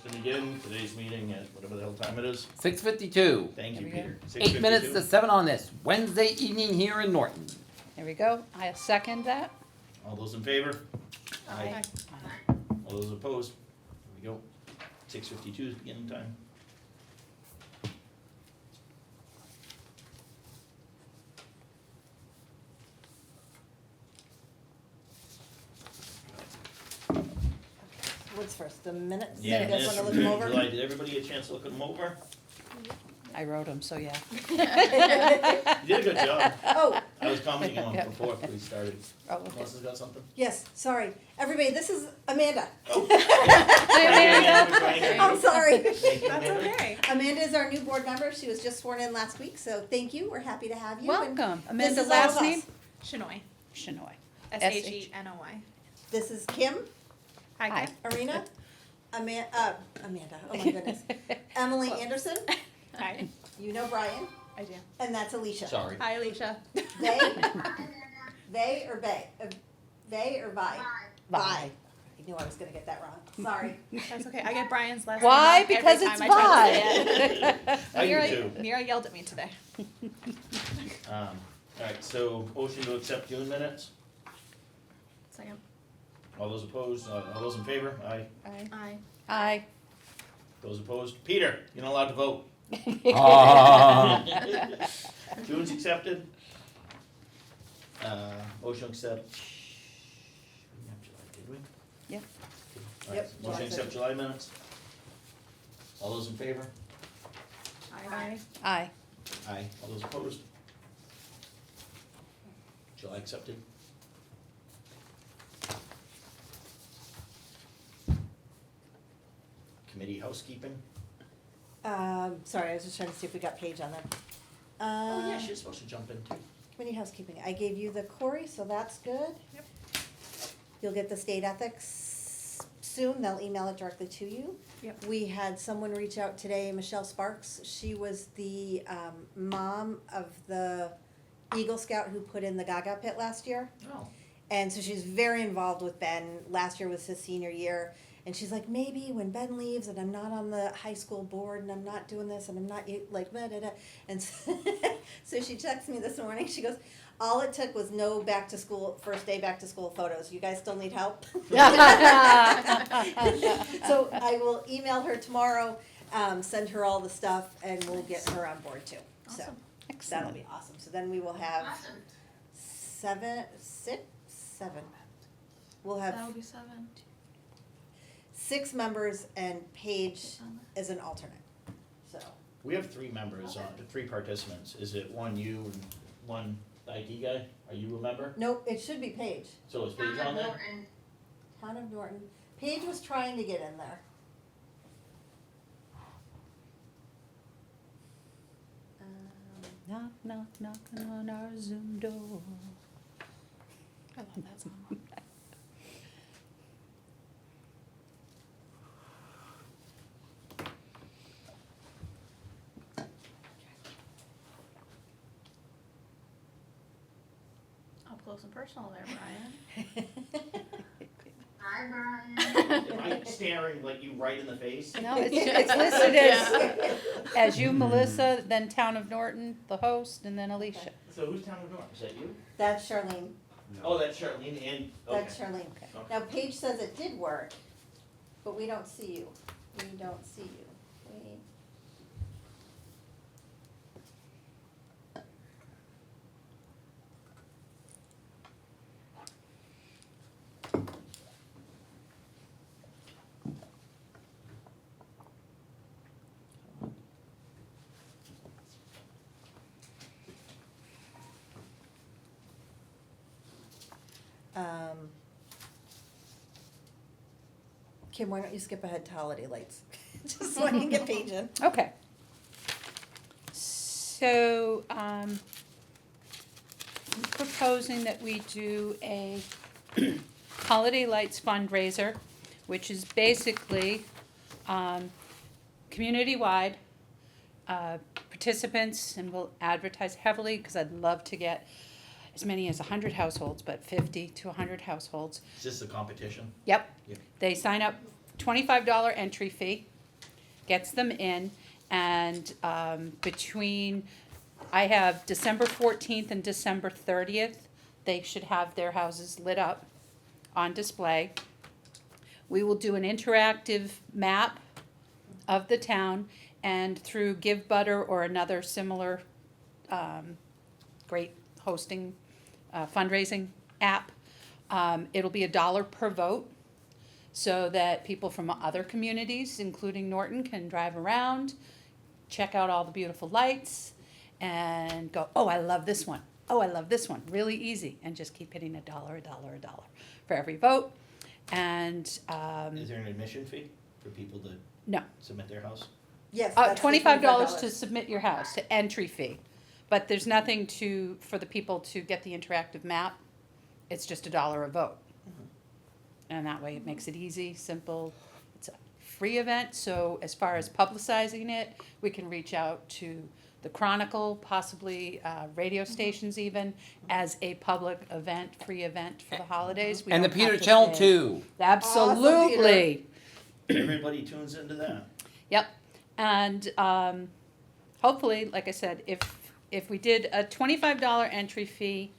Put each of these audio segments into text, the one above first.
Motion again, today's meeting at whatever the hell time it is. 6:52. Thank you, There we Peter. 8 minutes 6:52. to 7 on this Wednesday evening here in Norton. There we go. I second that. All those in favor? Aye. All those opposed? There we go. 6:52 is beginning time. What's first, the minutes? Yeah, You guys minutes wanna from look them over? July. Did everybody get a chance to look them over? I wrote them, so yeah. You did a good job. Oh, I was commenting on Yeah. them before we started. Oh, okay. Melissa's got something? yes, sorry. Everybody, this is Amanda. Oh. I'm sorry. Thank you, That's Amanda. okay. Amanda is our new board member. She was just sworn in last week, so thank you. We're happy to have you. And Welcome. this Amanda, is all of last us. name? Shinoy. Shinoy. Shenoy. This is Kim, Hi, Hi. Kim. Arena, Amanda, oh my goodness. Emily Anderson, Hi. you know Brian, I do. and that's Alicia. Sorry. Hi, Alicia. They or Bay? They or Vi? Vi. I knew I was gonna get that wrong. Sorry. That's okay. I get Brian's last Why? name wrong Because every it's time I try to say it. I do Mira, too. Mira yelled at me today. Alright, so motion to accept June minutes. Second. All those opposed, all those in favor? Aye. Aye. Aye. Those opposed? Peter, you're not allowed to vote. June's accepted. Motion to accept. We didn't have July, did we? Yeah. Alright, Yep, motion to July accept July minutes. All those in favor? Aye. Aye. Aye. All those opposed? July accepted. Committee housekeeping. Sorry, I was just trying to see if we got Paige on there. Oh yeah, she's supposed to jump in too. Committee housekeeping, I gave you the Cory, so that's good. Yep. You'll get the state ethics soon, they'll email it directly to you. Yep. We had someone reach out today, Michelle Sparks, she was the, mom of the Eagle Scout who put in the Gaga pit last year. Oh. And so she's very involved with Ben, last year was his senior year, and she's like, maybe when Ben leaves and I'm not on the high school board and I'm not doing this and I'm not like, da da da. And so, so she texted me this morning, she goes, all it took was no back to school, first day back to school photos, you guys still need help? So I will email her tomorrow, send her all the stuff and we'll get her on board too, so. Awesome. That'll Excellent. be awesome, so then we will have seven. We'll have That'll be 7. 6 members and Paige as an alternate, so. We have 3 members on, 3 participants. Is it one you and one IT guy? Are you a member? Nope, it should be Paige, So is Paige on there? Town of Norton. Paige was trying to get in there. Knock, knock, knocking on our Zoom door. I love that song. Up close and personal there, Brian. Hi, Brian. Am I staring like you right in the face? No, it's listed as you, Melissa, then Town of Norton, the host, and then Alicia. So who's town of Norton? Is that you? That's Charlene, Oh, that's Charlene and, okay. that's Charlene. Now Paige says it did work, but we don't see you. We don't see you. We, Kim, why don't you skip ahead to holiday lights? Just so I can get Paige in. Okay. So, I'm proposing that we do a holiday lights fundraiser, which is basically, community-wide, participants, and we'll advertise heavily, because I'd love to get as many as 100 households, but 50 to 100 households. Is this a competition? Yep. Yep. They sign up $25 entry fee, gets them in, and I have December 14th and December 30th, they should have their houses lit up on display. We will do an interactive map of the town, and through Give Butter or another similar great hosting fundraising app, it'll be $1 per vote, so that people from other communities, including Norton, can drive around, check out all the beautiful lights, and go, oh, I love this one. Oh, I love this one. Really easy, and just keep hitting $1 for every vote. And Is there an admission fee for people to no, submit their house? Yes, that's the $25 to submit your house, to entry fee. But there's nothing for the people to get the interactive map. It's just $1 a vote. And that way it makes it easy, simple. It's a free event, so as far as publicizing it, we can reach out to the Chronicle, possibly radio stations even, as a public event, free event for the holidays. We And the don't have Peter to Channel pay. too. Absolutely. Everybody tunes into that. Yep, and hopefully, like I said, if we did a $25 entry fee,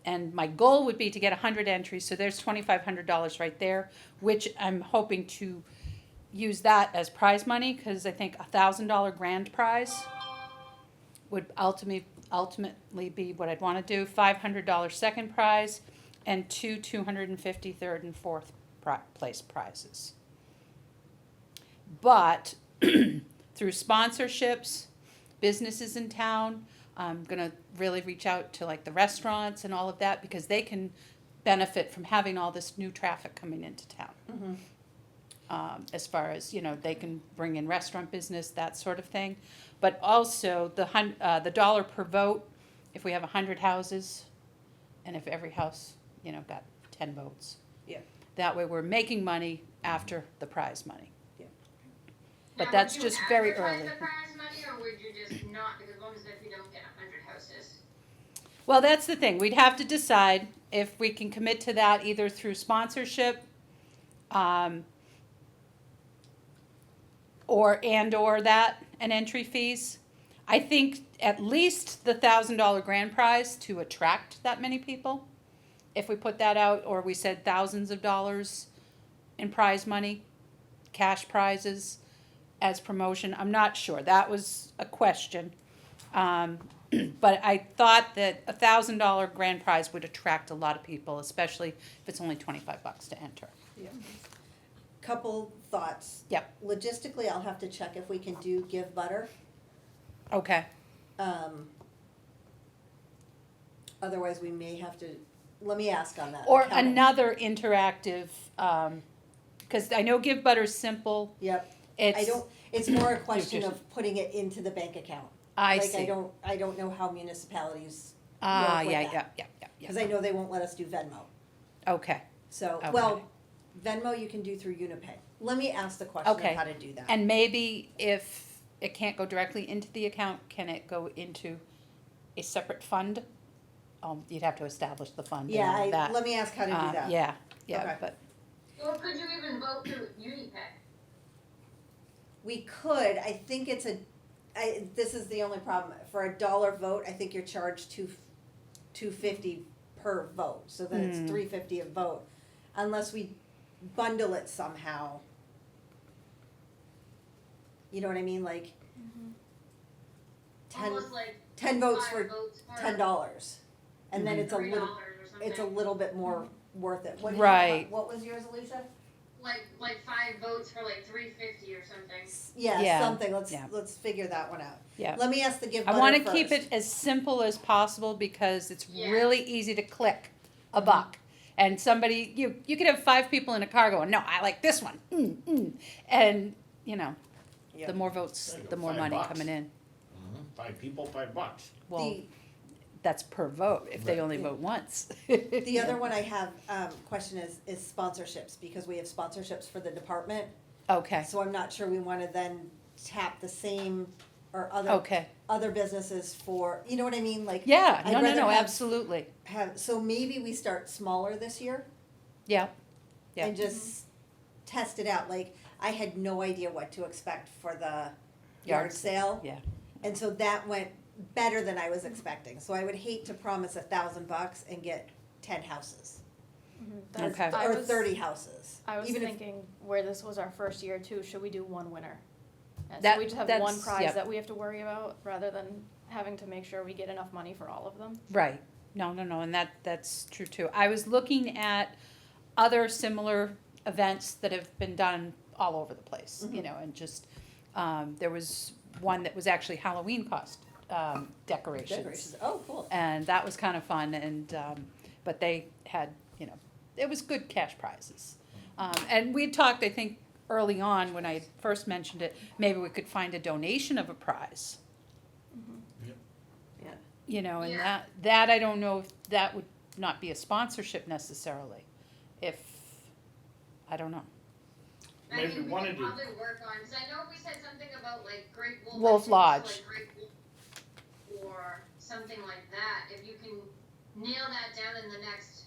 and my goal would be to get 100 entries, so there's $2,500 right there, which I'm hoping to use that as prize money, because I think $1,000 grand prize would ultimately be what I'd want to do. $500 second prize, and two $250 third and fourth place prizes. But through sponsorships, businesses in town, I'm gonna really reach out to like the restaurants and all of that, because they can benefit from having all this new traffic coming into town. As far as, they can bring in restaurant business, that sort of thing. But also the $1 per vote, if we have 100 houses, and if every house, got 10 votes. Yeah. That way we're making money after the prize money. But Now, that's would you just very advertise early. the prize money, or would you just not, because what if you don't get 100 houses? Well, that's the thing. We'd have to decide if we can commit to that either through sponsorship, or that and entry fees. I think at least the $1,000 grand prize to attract that many people. If we put that out, or we said thousands of dollars in prize money, cash prizes as promotion, I'm not sure. That was a question. But I thought that $1,000 grand prize would attract a lot of people, especially if it's only $25 to enter. Couple thoughts. Yep. Logistically, I'll have to check if we can do Give Butter. Okay. Otherwise, we may have to, let me ask on that. Or Accounting. another interactive, because I know Give Butter's simple. Yep. It's, It's more a question just- of putting it into the bank account. I Like, see. I don't know how municipalities Ah, work with yeah, that. yeah. Cause I know they won't let us do Venmo. Okay. So, Okay. well, Venmo you can do through Unipay. Let me ask the question of Okay. how to do that. And maybe if it can't go directly into the account, can it go into a separate fund? You'd have to establish the fund and Yeah, all that. let me ask how to do that. Yeah, Okay. but, Or could you even vote through Unipay? We could, I think it's this is the only problem, for $1 vote, I think you're charged $2.50 per vote, so then it's $3.50 a vote, unless we bundle it somehow. You know what I mean, like, 10 Almost like 10 votes 5 for votes for $10, and then it's a $3 little, or something. it's a little bit more worth it. What did Right. What was yours, Alicia? like 5 votes for like $3.50 or something. Yeah, Yeah, something, yeah. let's figure that one out. yeah. Let me ask the Give I Butter wanna keep first. it as simple as possible, because it's Yeah. really easy to click a buck. And somebody, you could have 5 people in a car going, no, I like this one, and, Yeah. the more votes, There you go, the more $5. money coming in. 5 people, $5. Well, that's per vote, if they Right. only vote once. The other one I have, question is sponsorships, because we have sponsorships for the department, Okay, so I'm not sure we wanna then tap the same, or okay, other businesses for, you know what I mean, like. yeah, I'd no, rather have- absolutely, so maybe we start smaller this year, yeah, yeah. and just test it out, like, I had no idea what to expect for the Yard yard sale. Yeah. And so that went better than I was expecting, so I would hate to promise $1,000 and get 10 houses. That's- Okay. I Or was- 30 houses. I was Even if- thinking where this was our first year too, should we do one winner? And That- so we just have that's- one prize yep. that we have to worry about rather than having to make sure we get enough money for all of them. Right, no, and that's true too. I was looking at other similar events that have been done all over the place, you know, and just, there was one that was actually Halloween decorations. Decorations, oh, cool. And that was kind of fun, and, but they had, you know, it was good cash prizes. And we talked, I think, early on, when I first mentioned it, maybe we could find a donation of a prize. Yeah. You know, and Yeah. that I don't know if that would not be a sponsorship necessarily. If, I don't know. I Maybe think we wanted could to- probably work on, cause I know we said something about like Great Wolf. Wolf I think, Lodge. like Great Wolf or something like that, if you can nail that down in the next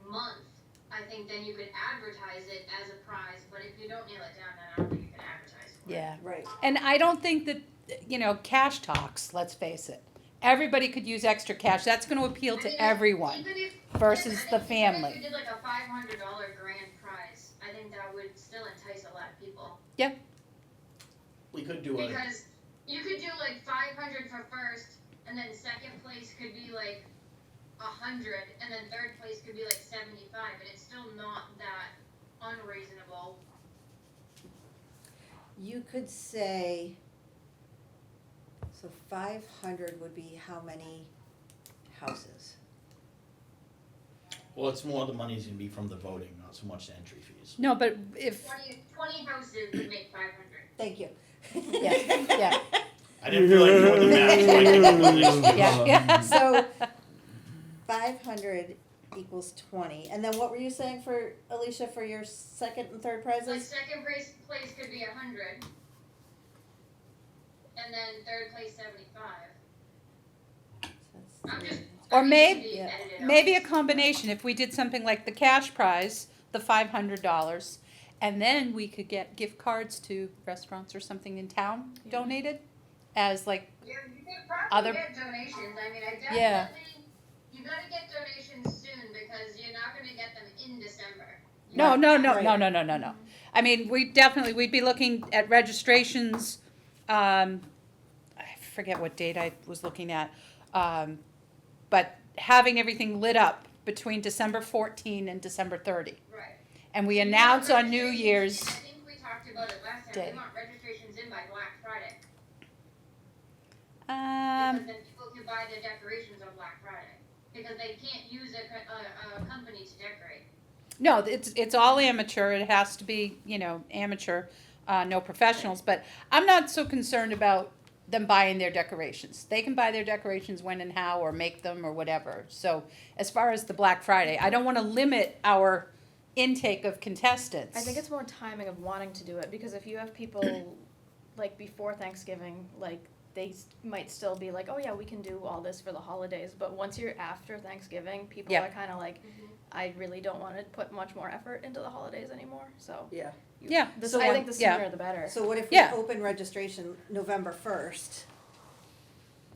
month, I think then you could advertise it as a prize, but if you don't nail it down, then I don't think you can advertise for it. Yeah. Right. And I don't think that, you know, cash talks, let's face it. Everybody could use extra cash. That's gonna appeal I to mean, everyone even if- versus I think the even if family. you did like a $500 grand prize, I think that would still entice a lot of people. We could do a, Because you could do like 500 for first, and then second place could be like 100, and then third place could be like 75, and it's still not that unreasonable. You could say, so 500 would be how many houses? well, it's more the money's gonna be from the voting, not so much the entry fees. No, but if, 20 houses would make 500. Thank you. yeah, I didn't feel like doing the math, so I came up with an excuse. yeah. So 500 equals 20, and then what were you saying for Alicia for your second and third Like prizes? second place could be 100, and then third place 75. I'm just. Or I think it maybe- should be Yeah. edited out. Maybe a combination, if we did something like the cash prize, the $500, and then we could get gift cards to restaurants or something in town Yeah. donated as like, Yeah, you could probably Other- get donations, I mean, I Yeah. definitely, you gotta get donations soon, because you're not gonna get them in December. no, Right, no, no, right. no, no, no, no, no. I mean, we'd be looking at registrations, I forget what date I was looking at, but having everything lit up between December 14 and December 30. Right. And we You want announce on New registrations Year's, in, I think we talked about it last time, Day. we want registrations in by Black Friday, um, because then people can buy their decorations on Black Friday, because they can't use a company to decorate. no, it's all amateur, it has to be, you know, amateur, no professionals, but I'm not so concerned about them buying their decorations. They can buy their decorations when and how, or make them, or whatever. So, as far as the Black Friday, I don't wanna limit our intake of contestants. I think it's more timing of wanting to do it, because if you have people like before Thanksgiving, like they might still be like, oh yeah, we can do all this for the holidays, but once you're after Thanksgiving, people Yeah. are kind of like, I really don't want to put much more effort into the holidays anymore, so. Yeah. Yeah, So I what- think the yeah. sooner the better. So what if we Yeah. open registration November 1st?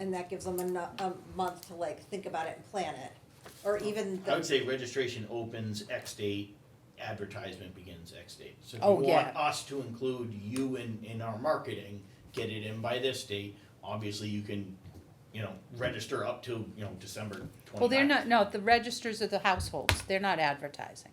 And that gives them a month to like think about it and plan it, or even I would the, say registration opens X date, advertisement begins X date. So if Oh, you yeah. want us to include you in our marketing, get it in by this date, obviously you can, you know, register up to, you know, December 29th. well, they're not, no, the registers are the households, they're not advertising.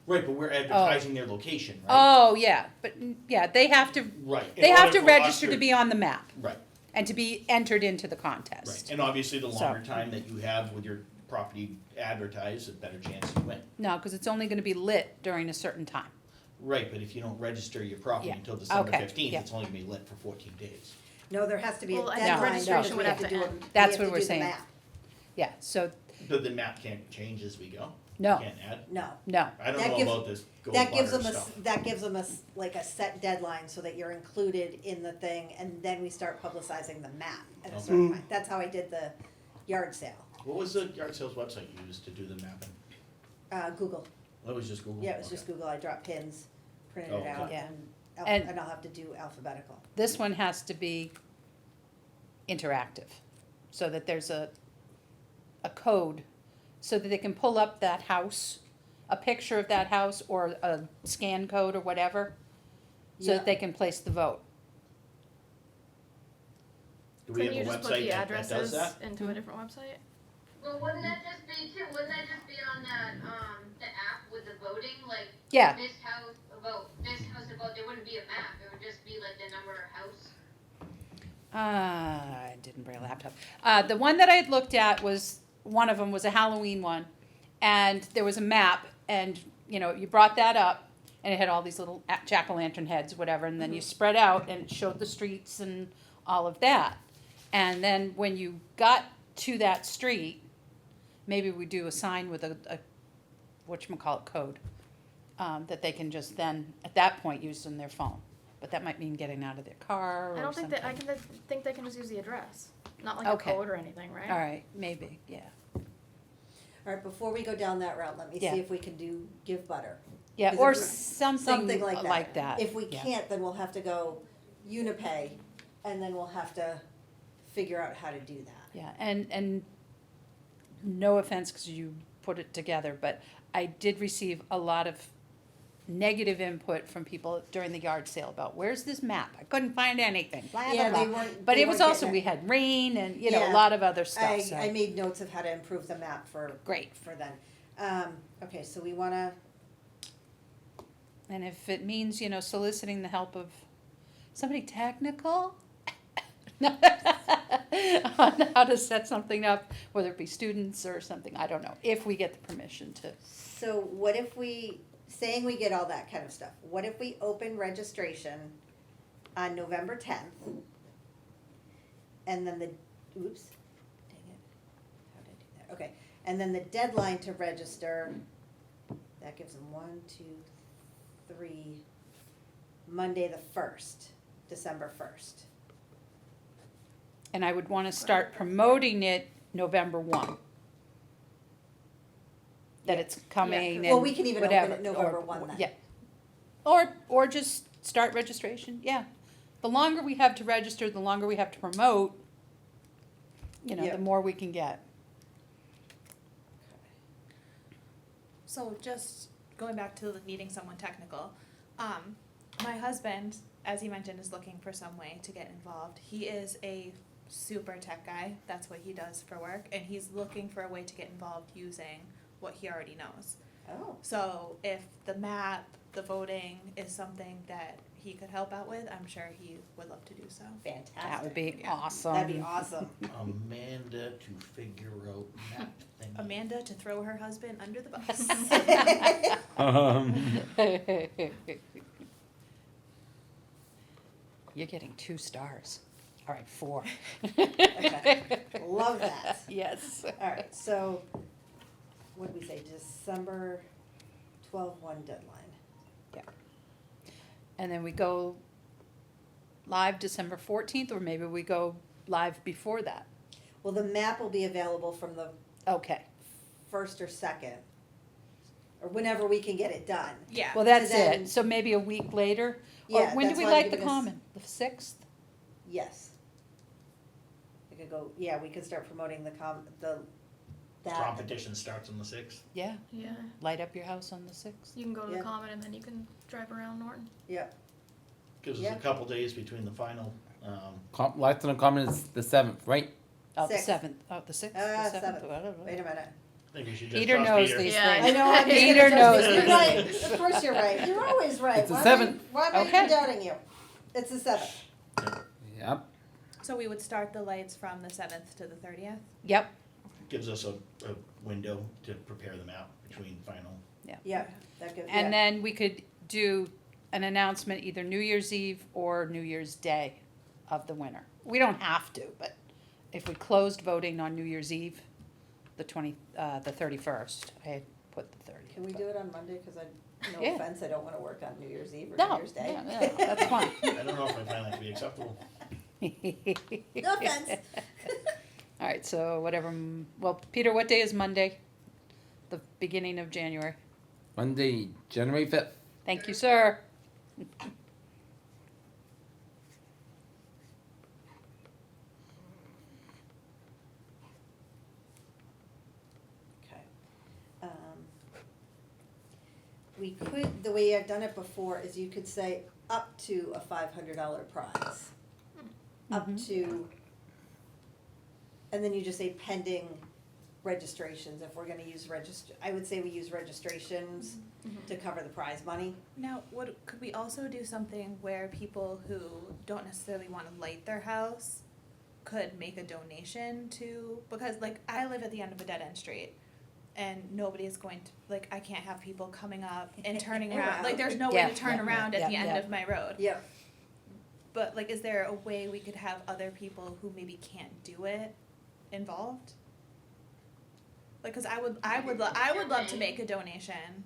Right, but we're advertising their location, right? Oh, yeah, but, yeah, they have to, Right. in they have order to for us register to be on the map Right, and to be entered into the right. contest. And obviously, the So- longer time that you have with your property advertised, the better chance you win. No, cause it's only gonna be lit during a certain time. Right, but if you don't register your property Yeah. until December Okay, 15th, yeah. it's only gonna be lit for 14 days. no, there has to be a Well, I think deadline. registration because we would have to do end. it- That's we have what to we're do the saying. map. Yeah, so, But the map can't change as we go? no, Can't add? No, no, I don't That know gives- about this gold that gives butter them stuff. that gives them like a set deadline so that you're included in the thing, and then we start publicizing the map at a Okay. certain point. That's how I did the yard sale, What was the yard sales website you used to do the mapping? Google. That was just Google? Yeah, it was Okay. just Google, I dropped pins, print Oh, it out okay. Yeah. and, And- I'll have to do alphabetical. This one has to be interactive, so that there's a code, so that they can pull up that house, a picture of that house, or a scan code or whatever, so Yeah. that they can place the vote. Do we Couldn't you have a just put website the that does addresses that? into a different website? Well, wouldn't that just be on that, the app with the voting, like, Yeah, this house a vote, this house a vote, there wouldn't be a map, it would just be like the number of house. I didn't bring a laptop. The one that I had looked at was, one of them was a Halloween one, and there was a map, and, you know, you brought that up, and it had all these little jack-o'-lantern heads, whatever, and then you spread out, and it showed the streets and all of that. And then when you got to that street, maybe we do a sign with a whatchamacallit code, that they can just then, at that point, use in their phone. But that might mean getting out of their car or I don't think something. that, think they can just use the address, not like Okay. a code or anything, right? All right, maybe, yeah. All right, before we go down that route, let me Yeah. see if we can do give butter. Yeah, Is or it- something like that. If we yeah. can't, then we'll have to go Unipay, and then we'll have to figure out how to do that. Yeah, and no offense, because you put it together, but I did receive a lot of negative input from people during the yard sale about, where's this map? I couldn't find anything, blah, Yeah, blah, they blah. weren't. But they it was weren't also, getting we it. had rain and, you know, a Yeah. lot of other stuff, so. I made notes of how to improve the map for Great. then. Okay, so we wanna, And if it means, you know, soliciting the help of somebody technical on how to set something up, whether it be students or something, I don't know, if we get the permission to. so what if we, saying we get all that kind of stuff, what if we open registration on November 10th? And then the, oops, dang it, how did I do that? Okay, and then the deadline to register, that gives them 1, 2, 3, Monday the 1st, December 1st. And I would wanna start promoting it November 1. That Yeah. it's coming Well, and we can even open whatever, it November or- 1 then. Yeah. Or just start registration, yeah. The longer we have to register, the longer we have to promote, you know, Yeah. the more we can get. So just going back to needing someone technical, my husband, as he mentioned, is looking for some way to get involved. He is a super tech guy. That's what he does for work, and he's looking for a way to get involved using what he already knows. Oh, So if the map, the voting is something that he could help out with, I'm sure he would love to do so. fantastic. That would be Yeah. awesome. That'd be awesome. Amanda to figure out map thing. Amanda to throw her husband under the bus. You're getting 2 stars. All right, 4. Okay. Love that. Yes. All right, so what did we say, December 12/1 deadline? And then we go live December 14th, or maybe we go live before that. Well, the map will be available from the Okay. 1st or 2nd, or whenever we can get it done. Yeah. Well, that's then- it. So maybe a week later? Or Yeah, when do that's we why I'm like the giving us- common? The 6th? Yes. We could go, yeah, we could start promoting that. Competition starts on the 6th. Yeah. Yeah, Light up your house on the 6th. you can go to Yeah. the common and then you can drive around Norton. Yeah, Gives us Yeah. a couple days between the final, Lights on the Common is the 7th, right? Oh, the 6th. 7th. Oh, the 6th? The 7th. I don't know. wait a minute. I think we should just Peter trust knows Peter. these Yeah, things. I know, I'm just Peter gonna knows trust you. these You're right, things. of course you're right, you're always right. It's the Why am I- 7th. Why am I Okay. even doubting you? It's the 7th. Yep. So we would start the lights from the 7th to the 30th? Yep. Gives us a window to prepare the map between final. Yeah, that gives, And yeah. then we could do an announcement either New Year's Eve or New Year's Day of the winner. We don't have to, but if we closed voting on New Year's Eve, the 31st, I had put the 30th. Can we do it on Monday, cause no Yeah. offense, I don't wanna work on New Year's Eve or New No, Year's Day. yeah, that's fine. I don't know if I find that to be acceptable. No offense. All right, so whatever, well, Peter, what day is Monday? The beginning of January. Monday, January 5th. Thank you, sir. Okay. We could, the way I've done it before is you could say up to a $500 prize. Up Mhm. to, and then you just say pending registrations, if we're gonna use I would say we use registrations to cover the prize money. Now, could we also do something where people who don't necessarily wanna light their house could make a donation to, because like I live at the end of a dead end street and nobody is going to, like, I can't have people coming up and turning around, like there's no way Yeah, to turn yeah, around at yeah, the end yeah. of my road. Yep. But like, is there a way we could have other people who maybe can't do it involved? Like, cause I would love to make a donation.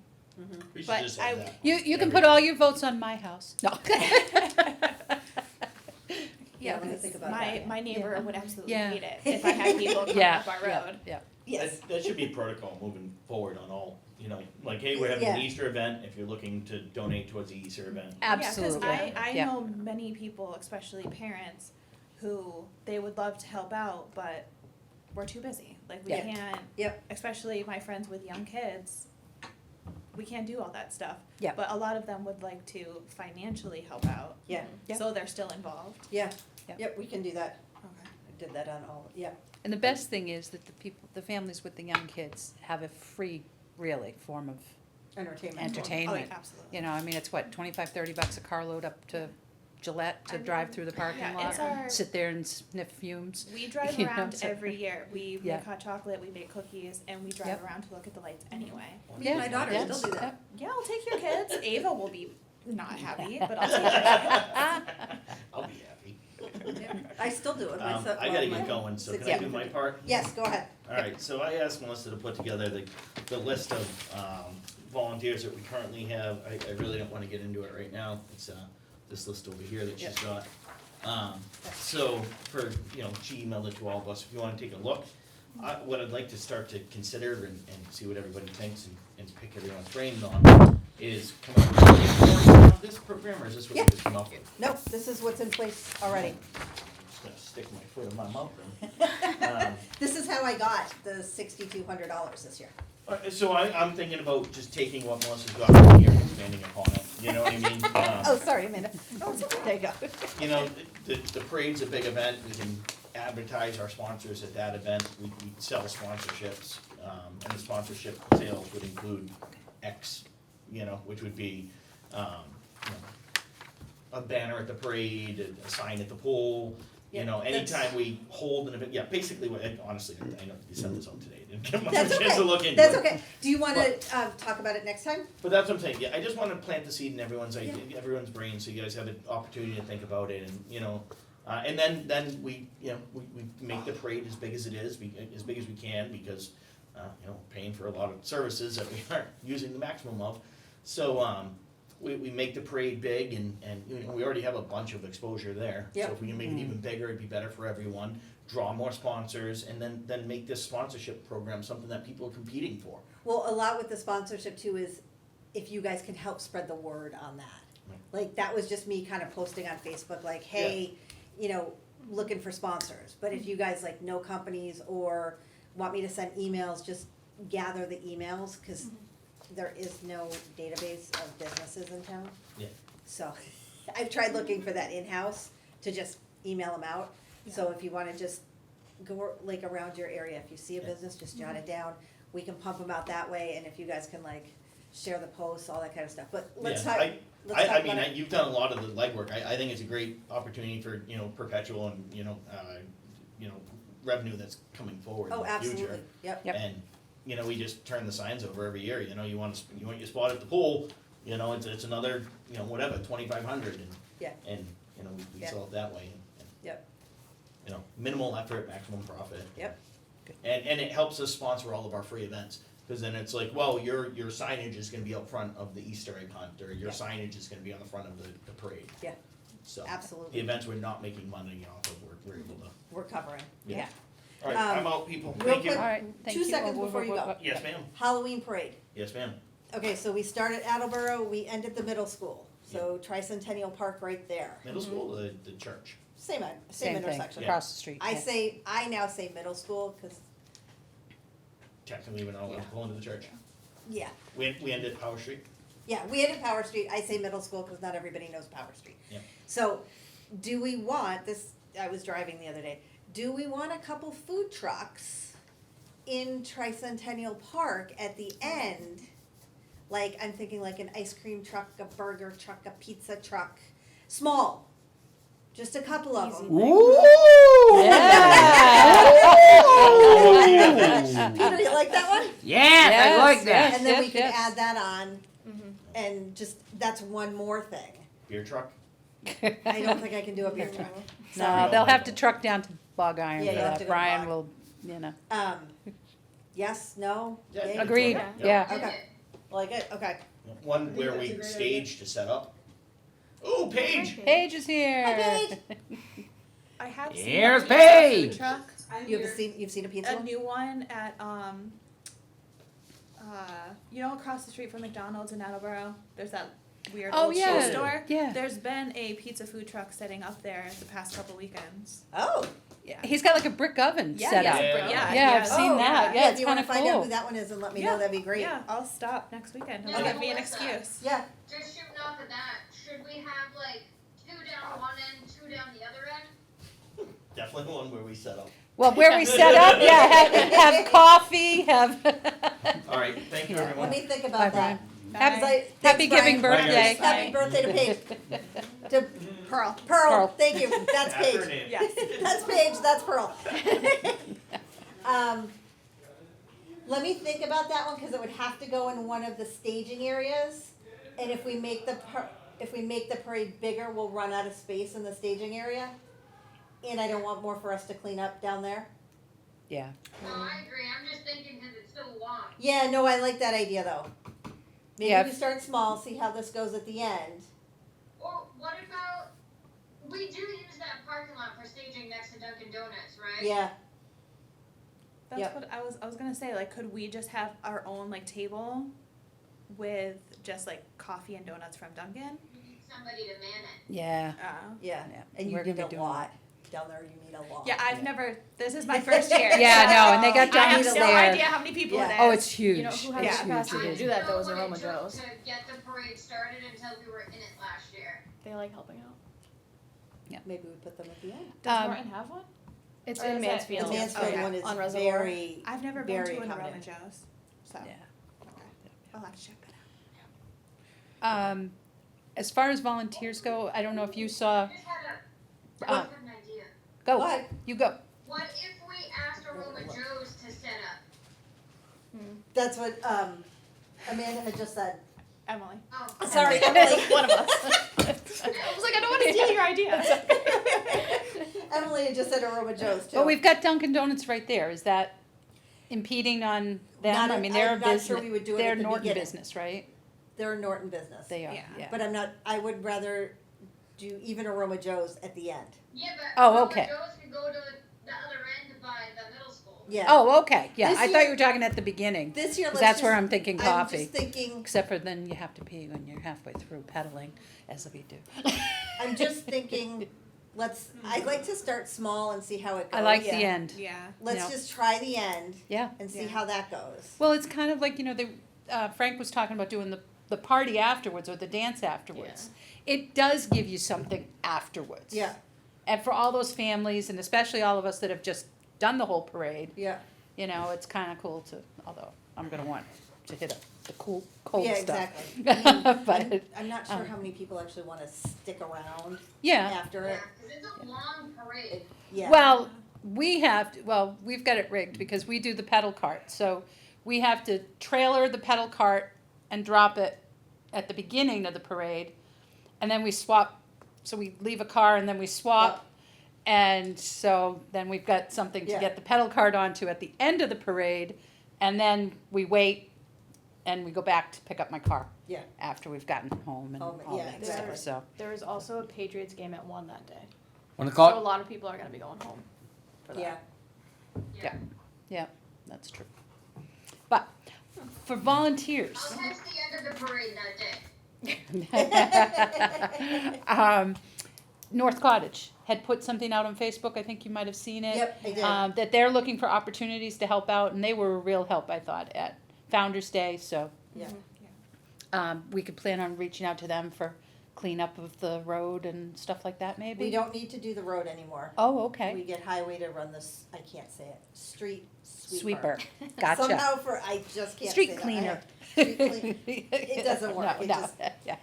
We should But just have I- that. You can put all your votes on my house. No. Yeah, let me 'cause think about my, that. my neighbor Yeah. would absolutely Yeah. hate it if I had people coming Yeah, up our yeah, road. yeah. Yes. That should be protocol moving forward on all, like, hey, we're having an Yeah. Easter event, if you're looking to donate towards the Easter event. Absolutely. Yeah, 'cause I Yeah. know many people, especially parents, who they would love to help out, but we're too busy. Like, we Yeah. can't, Yep. especially my friends with young kids, we can't do all that stuff. Yeah. But a lot of them would like to financially help out, Yeah, Yep. so they're still involved. yeah, Yep. yep, we can do that. Okay. I did that on all, yeah. And the best thing is that the families with the young kids have a free, really, form of Entertainment. Oh, entertainment. yeah, absolutely. You know, I mean, it's what, $25-30 a carload up to Gillette to I drive mean, through the parking yeah, it's lot, our- sit there and sniff fumes. We drive You know, around so- every year. We Yeah. make hot chocolate, we make cookies, and we drive Yep. around to look at the lights anyway. Me and my Yeah, daughter yeah, still do that. yep. Yeah, I'll take your kids. Ava will be not happy, but I'll take her. I'll be happy. I still do it myself. I gotta get going, so can I do my part? Yes, go ahead. Alright, so I asked Melissa to put together the list of, volunteers that we currently have. I really don't wanna get into it right now, it's, this list over here that she's got. So, for, she emailed it to all of us, if you wanna take a look. What I'd like to start to consider and see what everybody thinks and pick everyone's brains on is come up with this program, or is this what Yeah. we just come up with? No, this is what's in place already. Just gonna stick my foot in my mouth then. This is how I got the $6,200 this year. So I'm thinking about just taking what Melissa's got from here and expanding upon it, you know what I mean? Oh, sorry, Amanda. Oh, it's okay. There you go. You know, the parade's a big event, we can advertise our sponsors at that event, we sell sponsorships, and the sponsorship sales would include X, which would be, a banner at the parade, a sign at the pole, Yeah, that's- anytime we hold an event, basically, honestly, I know you sent this out today, didn't get much of That's a chance to look okay, into it. that's okay. Do you wanna, talk about it next time? But that's what I'm saying, I just wanna plant the seed in everyone's everyone's brain, so you guys have an opportunity to think about it, and, and then we make the parade as big as it is, as big as we can, because, paying for a lot of services that we aren't using the maximum of. So, we make the parade big, and we already have a bunch of exposure there. Yep. So if we can make it even bigger, it'd be better for everyone, draw more sponsors, and then make this sponsorship program something that people are competing for. Well, a lot with the sponsorship too is if you guys can help spread the word on that. Right. Like, that was just me kind of posting on Facebook, like, hey, looking for sponsors. But if you guys like know companies or want me to send emails, just gather the emails, cause there is no database of businesses in town. Yeah. So, I've tried looking for that in-house to just email them out. So if you wanna just go like around your area, if you see a Yeah. business, just jot it down. We can pump them out that way, and if you guys can like share the posts, all that kind of stuff, but let's Yeah, talk, let's talk I about mean, it. you've done a lot of the legwork, I think it's a great opportunity for, perpetual and, revenue that's coming forward in Oh, the future. absolutely, yep, Yep. And, we just turn the signs over every year, you want your spot at the pool, it's another, whatever, 2,500 and. Yeah. And, we Yeah. sell it that way. Yep. Minimal effort, maximum profit. Yep. And it helps us sponsor all of our free events, cause then it's like, well, your signage is gonna be up front of the Easter egg hunt, or your Yeah. signage is gonna be on the front of the parade. Yeah. So, Absolutely. the events we're not making money off of, we're able to, we're covering. yeah. Alright, I'm out, people, real thank you. quick- All right, thank 2 you. seconds before you go. Yes, ma'am, Halloween parade. yes, ma'am. Okay, so we start at Attleboro, we end at the middle school. So Tricentennial Park right there, Middle school, or the church? same Same thing, intersection. across the street. I now say middle school, cause, Technically, we're not allowed to go into the church. yeah, We ended Power Street. yeah, we ended Power Street, I say middle school, cause not everybody knows Power Street. Yep. So, do we want, this, I was driving the other day, do we want a couple food trucks in Tricentennial Park at the end? Like, I'm thinking like an ice cream truck, a burger truck, a pizza truck, small, just a couple of them. Ooh. Yeah. Peter, you like that one? Yes, I like Yes, that. And then we yes, can yes. add that on, Mhm. and just, that's one more thing. Beer truck. I don't think I can do a beer truck. No, Sorry. they'll have to truck down to Bog Iron Yeah, for you'll have that. to go to Brian Bog. will, you know. Yes, no, Yeah, yay? Agreed, Yeah. yeah. Okay, like it, okay. One where we stage to set up. Ooh, Paige! Paige is here. Hi, I have seen Here's a pizza food Paige. truck, You've seen a pizza a one? new one at you know, across the street from McDonald's in Attleboro. There's that weird Oh, old yeah. shoe store. Yeah. There's been a pizza food truck setting up there the past couple weekends. Oh. Yeah. He's got like a brick oven Yeah, set yeah, up. Yeah. yeah. Yeah, I've yeah. seen Oh, that. Yeah, if it's you kind wanna of find out cool. who that one is and let me Yeah. know, that'd be great. Yeah, I'll stop next weekend. Yeah, It'll give me an Melissa. excuse. Yeah, Just shooting off of that, should we have like 2 down one end, 2 down the other end? Definitely one where we set up. Well, where we set up, yeah, have coffee, have. Alright, thank you Yeah. everyone. let me think Bye, about Brian. that. Happy, Bye. Thanks, happy giving Brian. birthday. Bye, Happy birthday to Paige. To Pearl. Pearl, thank you, that's After her Paige. name. Yes. That's Paige, that's Pearl. Let me think about that one, cause it would have to go in one of the staging areas. And if we make the parade bigger, we'll run out of space in the staging area. And I don't want more for us to clean up down there. Yeah. No, I agree, I'm just thinking because it's so long. Yeah, no, I like that idea though. Maybe Yeah. we start small, see how this goes at the end. Or what about, we do use that parking lot for staging next to Dunkin' Donuts, right? Yeah, That's Yep. what I was gonna say. Like, could we just have our own like table with just like coffee and donuts from Dunkin'? You need somebody to man it. Yeah. yeah, Yeah, and you we're need gonna a be doing lot. Down there, you need a lot. Yeah, I've never. This is my first year. Yeah, no, and they got I have Johnny's no there. idea how many people Yeah. it is. Oh, it's huge. You know who has Yeah. the capacity Huge, it to is. do that though is I Aroma don't know what it Joe's. took to get the parade started until we were in it last year. They like helping out. Maybe we put them at the end. Does Um, Morton have one? It's Or in is it- The Mansfield. Mansfield Okay. one is On Reservoir. very, I've never been very to an Aroma accommodating. Joe's, so Yeah. okay. I'll have to check that out. As far as volunteers go, I don't know if you saw. I just had Uh, an idea. Go. What? You go. What if we asked Aroma Joe's to set up? That's what, Amanda had just said. Emily. Oh, Sorry, Emily. One of us. I was like, I don't want to steal your idea. Emily had just said Aroma Joe's too. But we've got Dunkin' Donuts right there. Is that impeding on them? Not I a- mean, they're a I'm not business. sure we would do it They're at the Norton beginning. business, right? They're a Norton business. They are. Yeah. Yeah. But I would rather do even Aroma Joe's at the end. yeah, but Oh, Aroma okay. Joe's could go to the other end by the middle school. Yeah. Oh, okay. Yeah, This I thought year- you were talking at the beginning. This year, 'Cause let's that's where just- I'm thinking I'm coffee. just thinking, Except for then you have to pee when you're halfway through pedaling, as we do. I'm just thinking, I'd like to start small and see how it goes. I like Yeah. the end. Yeah. Let's Yeah. just try the end Yeah. and see Yeah. how that goes. Well, it's kind of like, Frank was talking about doing the party afterwards or the dance afterwards. It does give you something afterwards. Yeah, And for all those families, and especially all of us that have just done the whole parade, yeah, it's kind of cool to, although I'm gonna want to hit the cold yeah, stuff. exactly. But, I'm not sure um, how many people actually wanna stick around yeah, after Yeah, it. 'cause it's a long parade. Yeah. well, we've got it rigged because we do the pedal cart, so we have to trailer the pedal cart and drop it at the beginning of the parade, and then we swap, so we leave a car and then we swap, and so then we've got something to Yeah. get the pedal cart onto at the end of the parade, and then we wait and we go back to pick up my car Yeah. after we've gotten home and Home, all yeah, that exactly. stuff, so, There is also a Patriots game at 1 that day. When it So a call, lot of people are gonna be going home for that. Yeah, yeah, that's true. But for volunteers, I'll catch the end of the parade that day. North Cottage had put something out on Facebook, I think you might have seen it. Yep, I did. That they're looking for opportunities to help out, and they were a real help, I thought, at Founder's Day, so. Yeah. We could plan on reaching out to them for cleanup of the road and stuff like that, maybe? We don't need to do the road anymore. Oh, okay. We get highway to run this, I can't say it, street Sweeper, sweeper. gotcha. Somehow I just can't say Street that. cleaner. Street clean. It doesn't work. No, It no, just- yeah.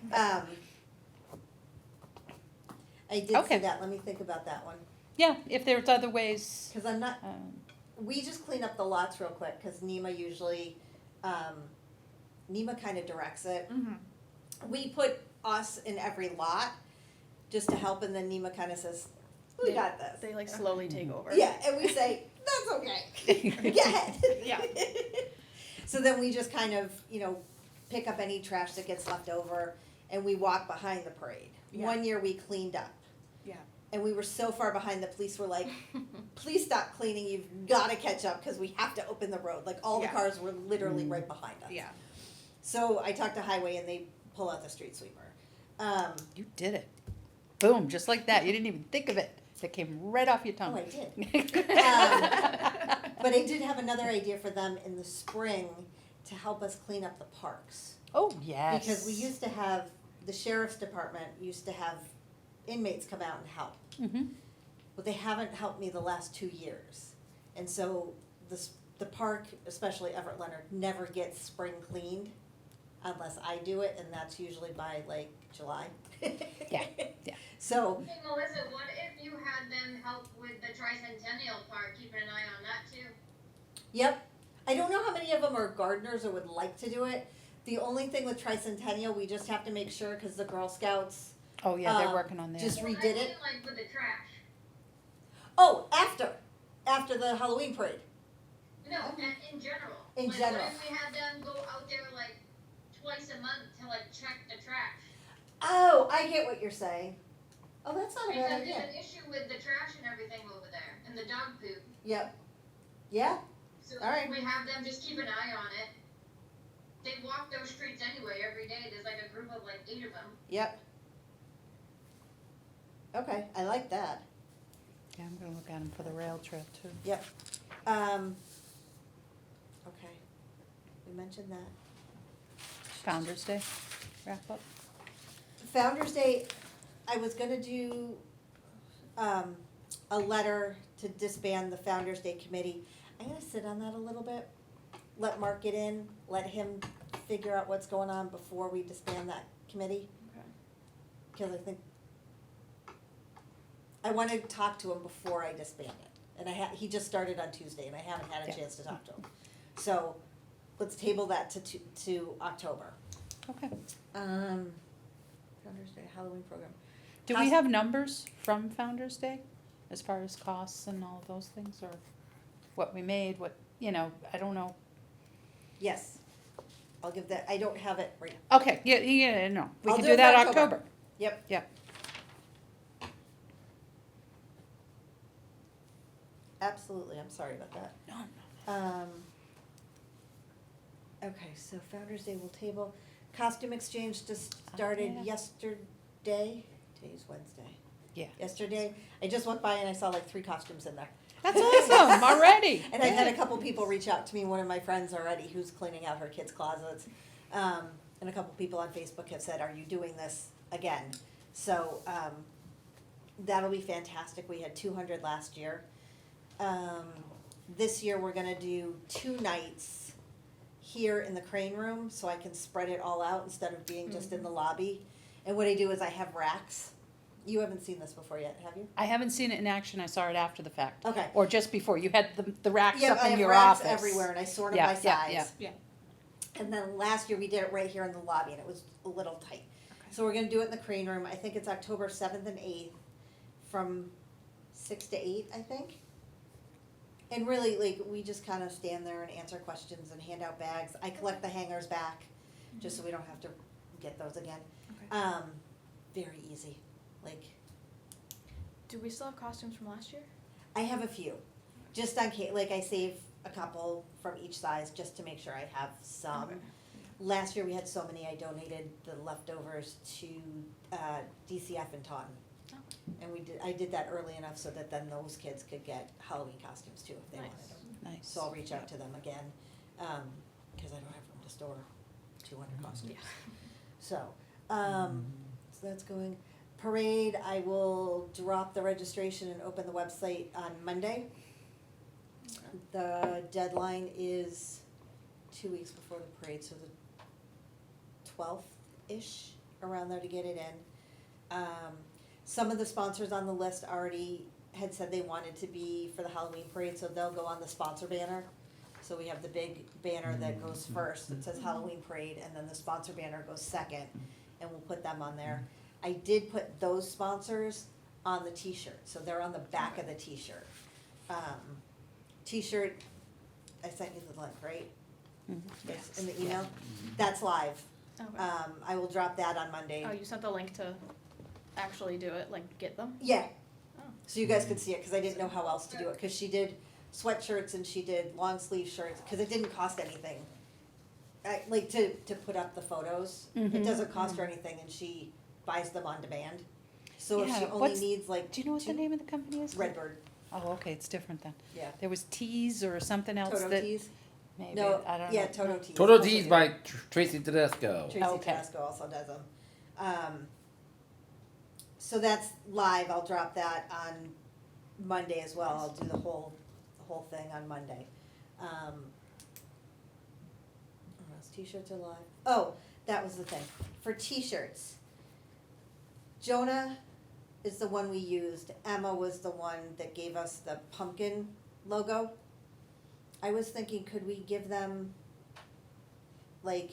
I did Okay. see that, let me think about that one. Yeah, if there's other ways, Cause I'm not, um, we just clean up the lots real quick, cause Nima usually, Nima kinda directs it. Mm-hmm. We put us in every lot, just to help, and then Nima kinda says, we They- got this. They like slowly take over. Yeah, and we say, that's okay, go ahead. Yeah. So then we just kind of, pick up any trash that gets left over, and we walk behind the parade. Yeah. One year we cleaned up. Yeah. And we were so far behind, the police were like, please stop cleaning, you've gotta catch up, cause we have to open the road, like, all the Yeah. cars were literally right behind us. Yeah. So I talked to Highway and they pull out the street sweeper. you did it. Boom, just like that. You didn't even think of it. It came right off your Oh, tongue. I did. But I did have another idea for them in the spring to help us clean up the parks. Oh, yes. Because we used to have, the sheriff's department used to have inmates come out and help. Mm-hmm. But they haven't helped me the last 2 years. And so the park, especially Everett Leonard, never gets spring cleaned unless I do it, and that's usually by like July. Yeah, yeah. So, Hey Melissa, what if you had them help with the tricentennial part, keeping an eye on that too? yep. I don't know how many of them are gardeners or would like to do it. The only thing with tricentennial, we just have to make sure, because the Girl Scouts Oh, yeah, they're Um, working on that. just Well, I redid mean, it. like with the trash. Oh, after the Halloween parade. No, in general. In Like, general. what if we had them go out there like twice a month to like check the trash? Oh, I get what you're saying. Oh, that's not a Because bad there's idea. an issue with the trash and everything over there, and the dog poop. Yep. Yeah, So All right. we have them just keep an eye on it. They walk those streets anyway every day. There's like a group of like 8 of them. yep. Okay, I like that. Yeah, I'm gonna look at them for the rail trail too. Yep. Okay. We mentioned that. Founder's Day, wrap up. Founder's Day, I was gonna do, a letter to disband the Founder's Day committee. I'm gonna sit on that a little bit, let Mark get in, let him figure out what's going on before we disband that committee. Okay. Cause I think, I wanna talk to him before I disband it, and he just started on Tuesday, and I haven't had a Yeah. chance to talk to him. So, let's table that to October. Okay. Founder's Day, Halloween program. Do we have numbers from Founder's Day as far as costs and all of those things, or what we made, what, I don't know. Yes, I'll give that, I don't have it right, Okay, yeah, no, we I'll can do do it that for October. October. yep. Yep. Absolutely, I'm sorry about that. No, Okay, so Founder's Day will table, costume exchange just started yeah. yesterday, today's Wednesday. Yeah. Yesterday, I just went by and I saw like 3 costumes in there. That's awesome, already. And I've had a Good. couple people reach out to me, one of my friends already who's cleaning out her kids' closets. And a couple people on Facebook have said, are you doing this again? So, that'll be fantastic. We had 200 last year. This year, we're gonna do 2 nights here in the Crane Room, so I can spread it all out instead of being just in the lobby. And what I do is I have racks. You haven't seen this before yet, have you? I haven't seen it in action, I saw it after the fact. Okay. Or just before, you had the racks Yeah, up I in have your racks office. everywhere, and I sort them Yeah, by yeah, size. yeah. Yeah. And then last year we did it right here in the lobby, and it was a little tight. So we're gonna do it in the Crane Room. I think it's October 7th and 8th, from 6 to 8, I think. And really, like, we just kind of stand there and answer questions and hand out bags. I collect the hangers back, just so we don't have to get those again. Okay. Very easy. Like, Do we still have costumes from last year? I have a few, just on case. Like, I save a couple from each size just to make sure I have some. Okay. last year we had so many, I donated the leftovers to, DCF in Taunton. Oh. And I did that early enough so that then those kids could get Halloween costumes too, if they Nice. wanted them. Nice. So I'll reach out to them again, cause I don't have room to store 200 costumes. Yeah. So that's going. Parade, I will drop the registration and open the website on Monday. The deadline is 2 weeks before the parade, so the 12th-ish, around there to get it in. Some of the sponsors on the list already had said they wanted to be for the Halloween parade, so they'll go on the sponsor banner. So we have the big banner that goes first, that says Halloween parade, and then the sponsor banner goes second, and we'll put them on there. I did put those sponsors on the t-shirt, so they're on the back of the t-shirt. T-shirt, I sent you the link, right? It's in the email, that's live. Okay. I will drop that on Monday. Oh, you sent the link to actually do it, like get them? Yeah, Oh. so you guys could see it, cause I didn't know how else to do it, cause she did sweatshirts and she did long sleeve shirts, cause it didn't cost anything. Like to put up the photos, it Mhm. doesn't cost her anything, and she buys them on demand. So if she Yeah, only what's- needs like Do you know what the two- name of the company is? Redbird, Oh, okay, it's different then. yeah. There was Tees or something else Toto that, tees? maybe, No, I don't know. yeah, Toto tees. Total Also D's do. by Tracy Tedesco. Tracy Okay. Tedesco also does them. So that's live, I'll drop that on Monday as well, I'll do the whole thing on Monday. What else? T-shirts are live. Oh, that was the thing, for t-shirts, Jonah is the one we used, Emma was the one that gave us the pumpkin logo. I was thinking, could we give them, like,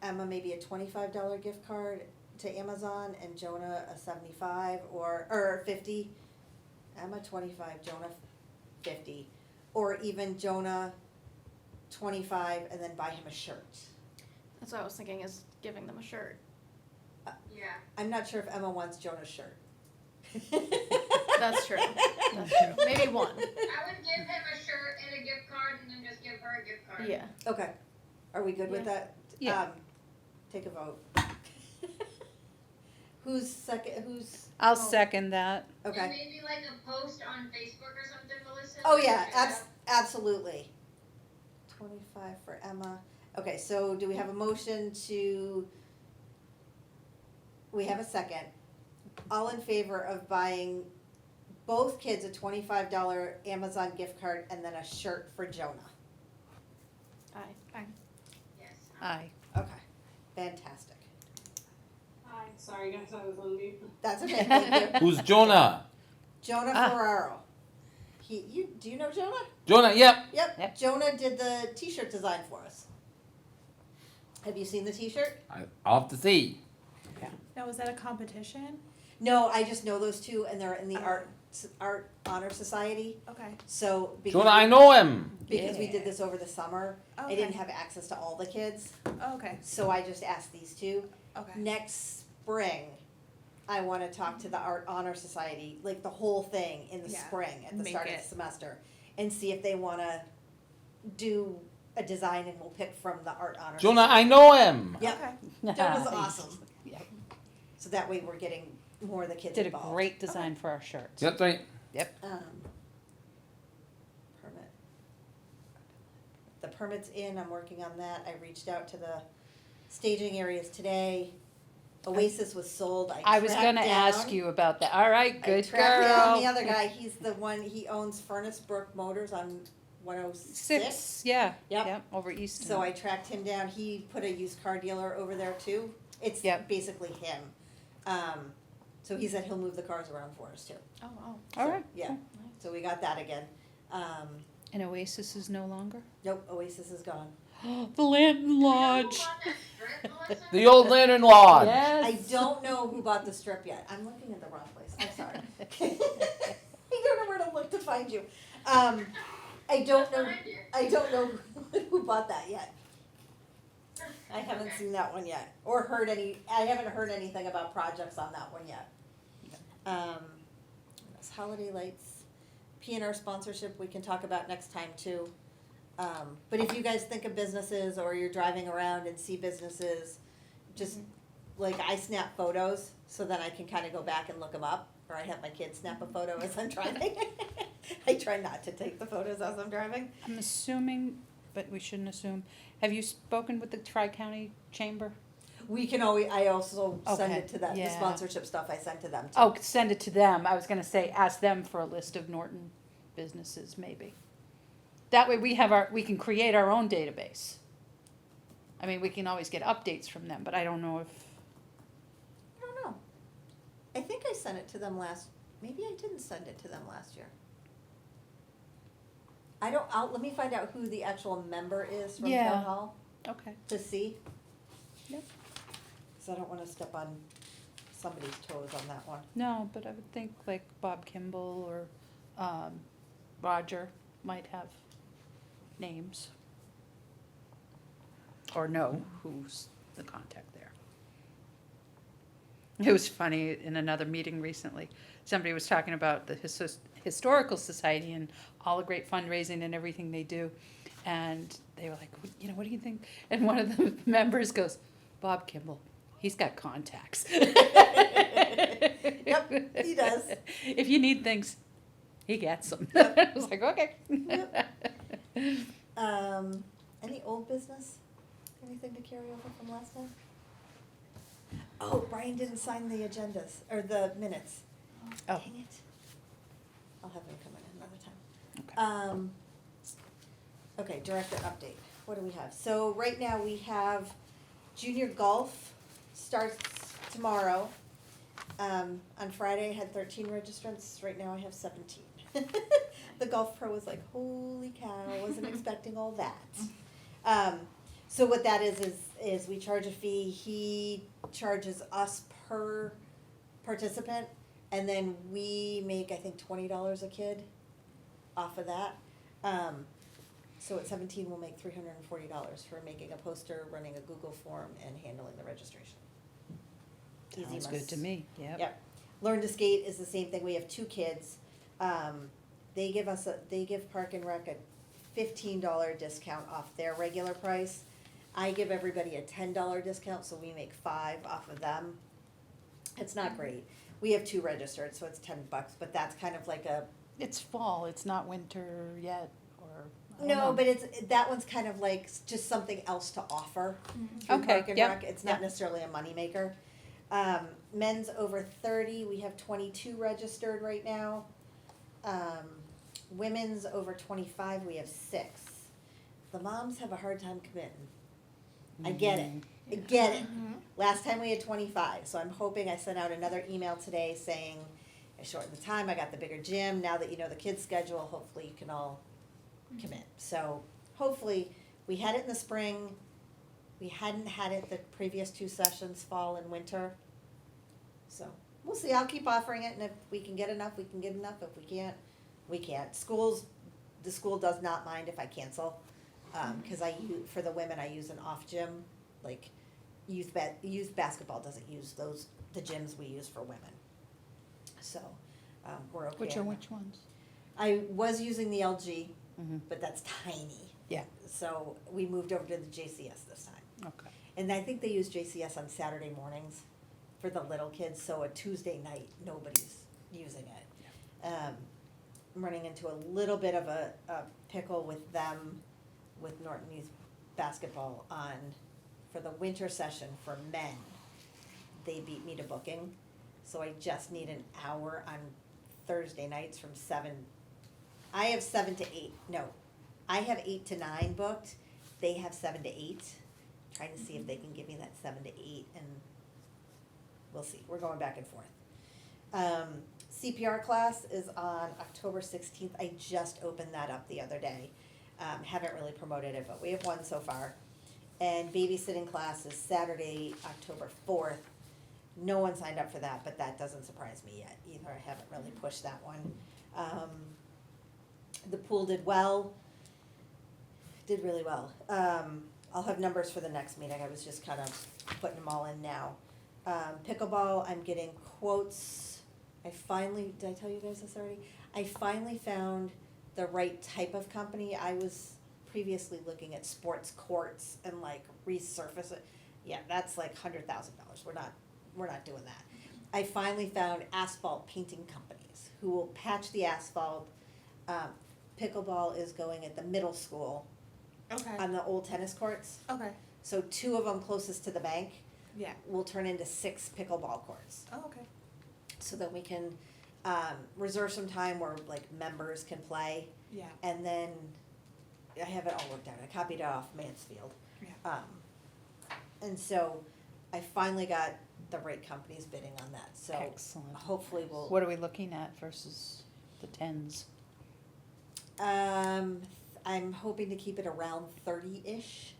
Emma maybe a $25 gift card to Amazon and Jonah a 75 or 50. Emma 25, Jonah 50, or even Jonah 25 and then buy him a shirt. That's what I was thinking, is giving them a shirt. Yeah. I'm not sure if Emma wants Jonah's shirt. That's true. That's true. Maybe one. I would give him a shirt and a gift card and then just give her a gift card. Yeah. Okay, are we good with Yeah. that? Yeah. Take a vote. Who's second, who's, I'll Oh. second that. And okay. maybe like a post on Facebook or something, Melissa? Oh, like, yeah, yeah. absolutely. 25 for Emma. Okay, so do we have a motion to, we have a second. All in favor of buying both kids a $25 Amazon gift card and then a shirt for Jonah? Aye. Yes. Aye. Okay, fantastic. Hi, sorry guys, I was on mute. That's okay, thank you. Who's Jonah? Jonah Ah. Ferraro. Do you know Jonah? Jonah, yep. Yep, Jonah did the t-shirt design for us. Have you seen the t-shirt? I'll have to see. Now, was that a competition? No, I just know those two and they're in the Oh. Art Honor Society. Okay. So Jonah, I know him. because we Yeah. did this over the summer, I Okay. didn't have access to all the kids, Oh, okay. so I just asked these two. Okay. Next spring, I wanna talk to the Art Honor Society, like the whole thing in the Yeah, spring, at the make start of it- the semester, and see if they wanna do a design and we'll pick from the Art Honor. Jonah, Society. I know him. Yep. Okay. Jonah's awesome. Yeah. So that way we're getting more of the kids Did a involved. great design for our shirts. That's right. Permit. The permit's in, I'm working on that, I reached out to the staging areas today. Oasis was sold, I was tracked gonna ask down- you about that. All right, I good tracked down the girl. other guy, he's the one, he owns Furnace Brook Motors on 106. 6, yeah. Yep. Yep, over Easton. So I tracked him down, he put a used car dealer over there too, it's Yep. basically him. So he said he'll move the cars around for us too. Oh, wow. All right. Yeah, so we got that again. And Oasis is no longer? Nope, Oasis is gone. The Lantern You know who Lodge. bought that strip, Melissa? The old Lantern Lodge. Yes. I don't know who bought the strip yet. I'm looking at the wrong place. I'm sorry. I don't know where to look to find you. I don't know. Behind you. I don't know who bought that yet. I haven't seen that one yet, or heard any. I haven't heard anything about projects on that one yet. That's holiday lights, P&R sponsorship. We can talk about next time too. But if you guys think of businesses or you're driving around and see businesses, just like I snap photos so then I can kind of go back and look them up, or I have my kids snap a photo as I'm driving. I try not to take the photos as I'm driving. I'm assuming, but we shouldn't assume, have you spoken with the Tri-County Chamber? We can always, I also send Okay, it to them, the yeah. sponsorship stuff I send to them too. Oh, send it to them. I was gonna say, ask them for a list of Norton businesses, maybe. That way we can create our own database. I mean, we can always get updates from them, but I don't know if, I don't know. I think I sent it to them maybe I didn't send it to them last year. Let me find out who the actual member is from Yeah. Town Hall okay. to see. Yep. Cause I don't wanna step on somebody's toes on that one. No, but I would think like Bob Kimball or, Roger might have names. Or know who's the contact there. It was funny, in another meeting recently, somebody was talking about the Historical Society and all the great fundraising and everything they do. And they were like, you know, what do you think? And one of the members goes, Bob Kimball, he's got contacts. Yep, he does. If you need things, he gets them. I was like, okay. Any old business? Anything to carry over from last time? Oh, Brian didn't sign the agendas, or the minutes. Oh. Dang it. I'll have him come in another time. Okay. Okay, director update. What do we have? So right now we have junior golf starts tomorrow. On Friday I had 13 registrants. Right now I have 17. The golf pro was like, holy cow, I wasn't expecting all that. So what that is we charge a fee. He charges us per participant, and then we make, I think, $20 a kid off of that. So at 17, we'll make $340 for making a poster, running a Google form, and handling the registration. Sounds good to me, yep. Yep. Learn to Skate is the same thing. We have 2 kids. They give Park and Rec a $15 discount off their regular price. I give everybody a $10 discount, so we make 5 off of them. It's not great. We have 2 registered, so it's $10, but that's kind of like a. It's fall, it's not winter yet, or, I don't No, know. but that one's kind of like just something else to offer. through Okay, Park and yep, Rec. It's not yep. necessarily a moneymaker. Men's over 30, we have 22 registered right now. Women's over 25, we have 6. The moms have a hard time committing. I get it. I get it. Last time we had 25, so I'm hoping. I sent out another email today saying I shortened the time, I got the bigger gym. Now that you know the kids' schedule, hopefully you can all commit. So hopefully, we had it in the spring. We hadn't had it the previous 2 sessions, fall and winter. So we'll see. I'll keep offering it, and if we can get enough, we can get enough. If we can't, we can't. The school does not mind if I cancel, because for the women I use an off gym, like youth basketball doesn't use the gyms we use for women. So we're okay. Which on that. which ones? I was using the LG, Mhm. but that's tiny. Yeah. So we moved over to the JCS this time. Okay. And I think they use JCS on Saturday mornings for the little kids, so a Tuesday night, nobody's using it. I'm running into a little bit of a pickle with them, with Norton Youth Basketball for the winter session for men. They beat me to booking, so I just need an hour on Thursday nights from 7. I have 7 to 8, no, I have 8 to 9 booked, they have 7 to 8. Trying to see if they can give me that 7 to 8, and we'll see. We're going back and forth. CPR class is on October 16th. I just opened that up the other day. Haven't really promoted it, but we have 1 so far. And babysitting class is Saturday, October 4th. No one signed up for that, but that doesn't surprise me yet either. I haven't really pushed that one. The pool did well. Did really well. I'll have numbers for the next meeting. I was just kind of putting them all in now. Pickleball, I'm getting quotes. Did I tell you guys this already? I finally found the right type of company. I was previously looking at sports courts and like resurface it. Yeah, that's like $100,000. We're not doing that. I finally found asphalt painting companies who will patch the asphalt. Pickleball is going at the middle school Okay. on the old tennis courts. Okay. So 2 of them closest to the bank Yeah. will turn into 6 pickleball courts. Oh, okay. So that we can reserve some time where like members can play. Yeah. And then I have it all worked out. I copied it off Mansfield. Yeah. And so I finally got the right companies bidding on that. So Excellent. hopefully we'll. What are we looking at versus the tens? I'm hoping to keep it around 30-ish.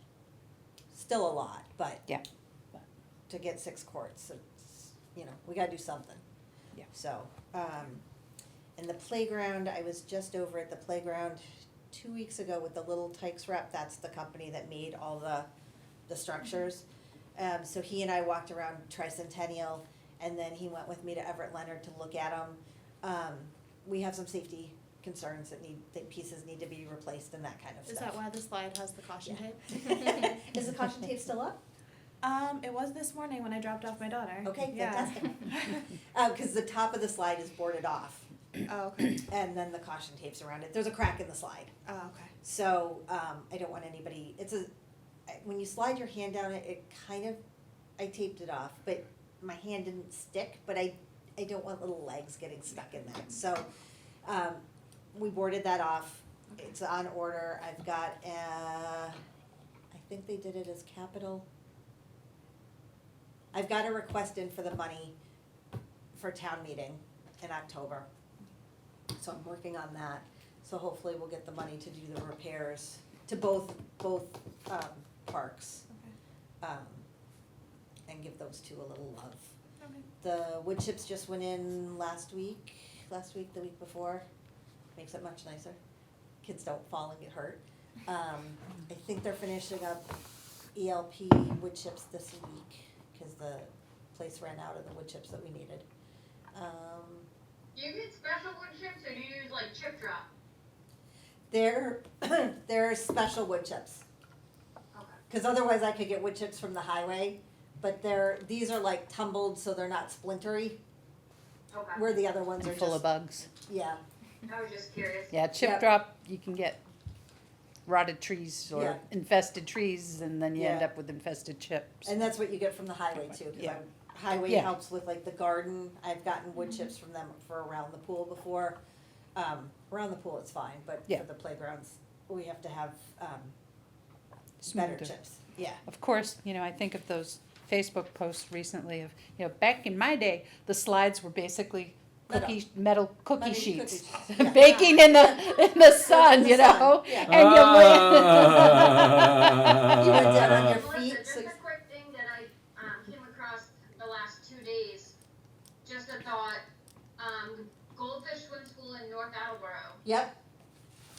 Still a lot, but. Yeah. To get 6 courts, it's, we gotta do something. Yeah. So, and the playground, I was just over at the playground 2 weeks ago with the Little Tykes rep. That's the company that made all the structures. So he and I walked around Tricentennial, and then he went with me to Everett Leonard to look at them. We have some safety concerns that pieces need to be replaced and that kind of Is stuff. that why the slide has the caution Yeah. tape? Is the caution tape still up? It was this morning when I dropped off my daughter. Okay, Yeah. fantastic. Cause the top of the slide is boarded off, Oh, okay. and then the caution tape's around it. There's a crack in the slide. Oh, okay. So, I don't want anybody, when you slide your hand down it, I taped it off, but my hand didn't stick, but I don't want little legs getting stuck in that. So, we boarded that off. It's on order. I've got, I think they did it as capital. I've got a request in for the money for town meeting in October. So I'm working on that. So hopefully we'll get the money to do the repairs to both parks. Okay. And give those 2 a little love. Okay. The wood chips just went in the week before. Makes it much nicer. Kids don't fall and get hurt. I think they're finishing up ELP wood chips this week, cause the place ran out of the wood chips that we needed. Do you get special wood chips or do you use like chip drop? They're special wood chips. Okay. Cause otherwise I could get wood chips from the highway, but these are like tumbled, so they're not splintery, Okay. where the other ones are And full of just, bugs. yeah, I was just curious. Yeah, chip Yep. drop, you can get rotted trees Yeah. or infested trees, and then you end Yeah. up with infested chips. and that's what you get from the highway too, cause Yeah. highway Yeah. helps with like the garden. I've gotten wood chips from them for around the pool before. Around the pool it's fine, but Yeah. for the playgrounds, we have to have, better Smoother. chips, yeah. Of course, I think of those Facebook posts recently of, back in my day, the slides were basically metal cookie Metal sheets, cookie sheets, yeah. baking in the sun, In the sun, yeah. and you You went down on your Melissa, feet, just so. a quick thing that I came across the last 2 days. Just a thought. Goldfish Swim School in North Attleboro. Yep,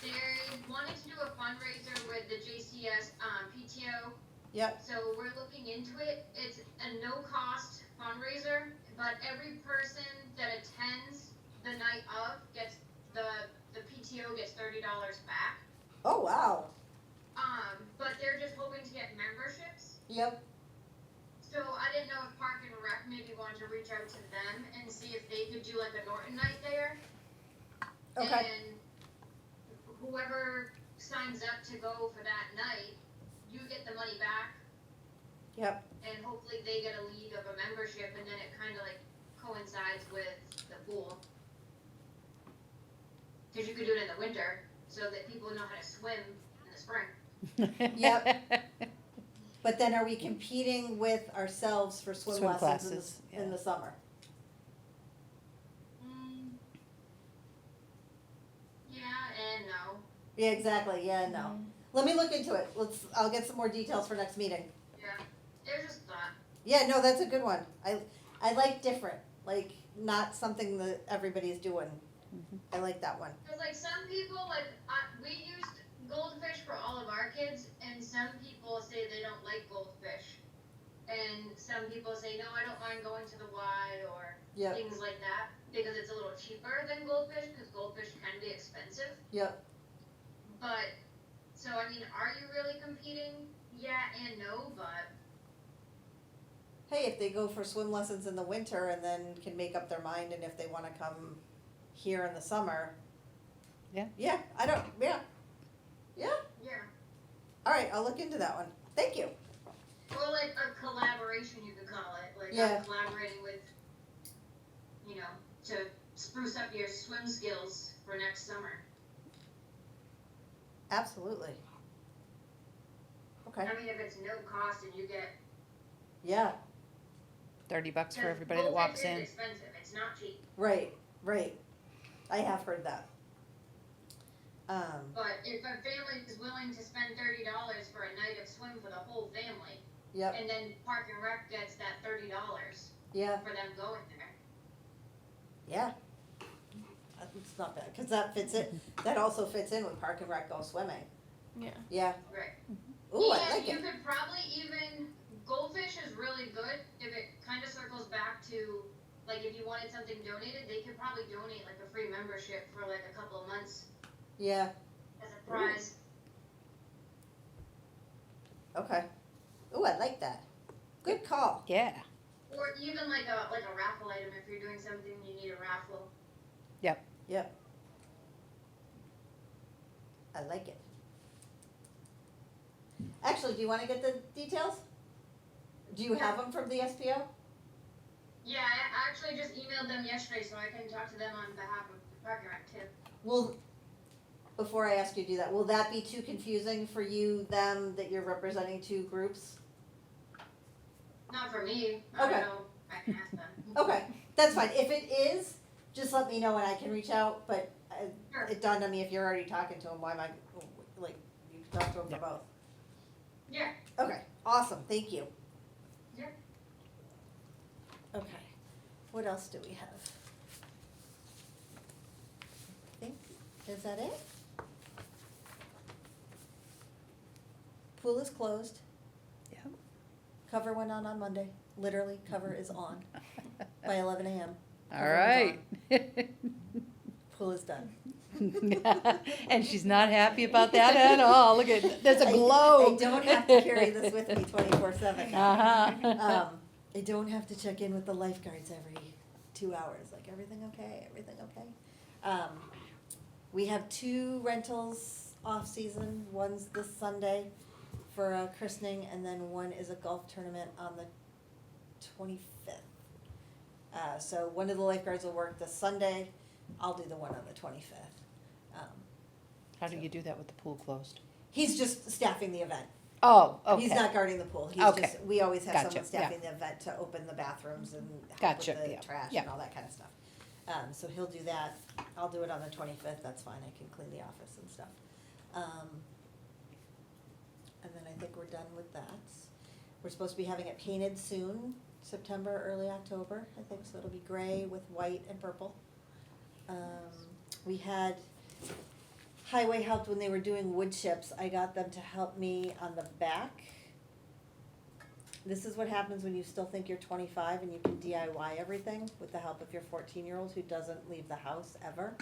They're wanting to do a fundraiser with the JCS PTO. yep, So we're looking into it. It's a no-cost fundraiser, but every person that attends the night of gets the PTO gets $30 back. oh, wow, But they're just hoping to get memberships. yep, So I didn't know if Park and Rec maybe wanted to reach out to them and see if they could do like a Norton night there. okay, And whoever signs up to go for that night, you get the money back, yep, and hopefully they get a league of a membership, and then it kind of like coincides with the pool. Because you could do it in the winter, so that people know how to swim in the spring. Yep. But then are we competing with ourselves for swim Swim lessons classes, in the summer? Yeah and no. Yeah, exactly, yeah, no. Let me look into it, I'll get some more details for next meeting. Yeah, it was just a thought. Yeah, no, that's a good one. I like different, like, not something that everybody's doing. I like that one. Cause like some people, like, we used goldfish for all of our kids, and some people say they don't like goldfish. And some people say, no, I don't mind going to the Y or Yep, things like that, because it's a little cheaper than goldfish, because goldfish can be expensive. yep, But, so So, I mean, are you really competing? Yeah and no, but Hey, if they go for swim lessons in the winter and then can make up their mind, and if they wanna come here in the summer. Yeah. Yeah, yeah, yeah. alright, I'll look into that one, thank you. Or like a collaboration, you could call it. Like Yeah. I'm collaborating with, you know, to spruce up your swim skills for next summer. Absolutely. Okay, I mean, if it's no cost and you get. yeah, $30 for Because everybody that walks goldfish in. is expensive, it's not cheap. right, I have heard that. But if a family is willing to spend $30 for a night of swim for the whole family, Yep, and then Park and Rec gets that $30 yeah, for them going there. yeah. It's not bad, cause that fits in, that also fits in with Park and Rec Go Swimming, Yeah. yeah. Right. Ooh, I And like you it, could probably even, goldfish is really good if it kind of circles back to, like, if you wanted something donated, they could probably donate like a free membership for like a couple of months yeah, as a prize. okay. Ooh, I like that, good call, Yeah. Or even like a raffle item if you're doing something you need a raffle. yep. I like it. Actually, do you wanna get the details? Do you have them from the SPO? Yeah, I actually just emailed them yesterday so I can talk to them on behalf of Park and Rec too. Well, before I ask you to do that, will that be too confusing for you, them, that you're representing two groups? Not for me, I Okay. don't know, I can ask them. Okay, that's fine, if it is, just let me know and I can reach out, but Sure. it dawned on me, if you're already talking to them, why am I, like, you can talk to them for both. Yeah. Okay, awesome, thank you. Yeah. Okay, what else do we have? Is that it? Pool is closed. Yep. Cover went on Monday, literally, cover is on by 11 a.m. All right. Pool is done. And she's not happy about that at all. Look at, there's a glow. I don't have to carry this with me 24/7. Uh-huh. I don't have to check in with the lifeguards every 2 hours, like, everything okay, everything okay? We have 2 rentals off-season, one's this Sunday for a christening, and then one is a golf tournament on the 25th. So one of the lifeguards will work this Sunday, I'll do the one on the 25th. How do you do that with the pool closed? He's just staffing the event. Oh, okay. He's not guarding the pool, he's Okay. just, we always have Gotcha, someone staffing the event to open the bathrooms and help Gotcha, with the yeah, trash yeah. and all that kind of stuff. So he'll do that, I'll do it on the 25th, that's fine, I can clean the office and stuff. And then I think we're done with that. We're supposed to be having it painted soon, September, early October, I think, so it'll be gray with white and purple. We had Highway helped when they were doing wood chips, I got them to help me on the back. This is what happens when you still think you're 25 and you can DIY everything with the help of your 14-year-old who doesn't leave the house ever.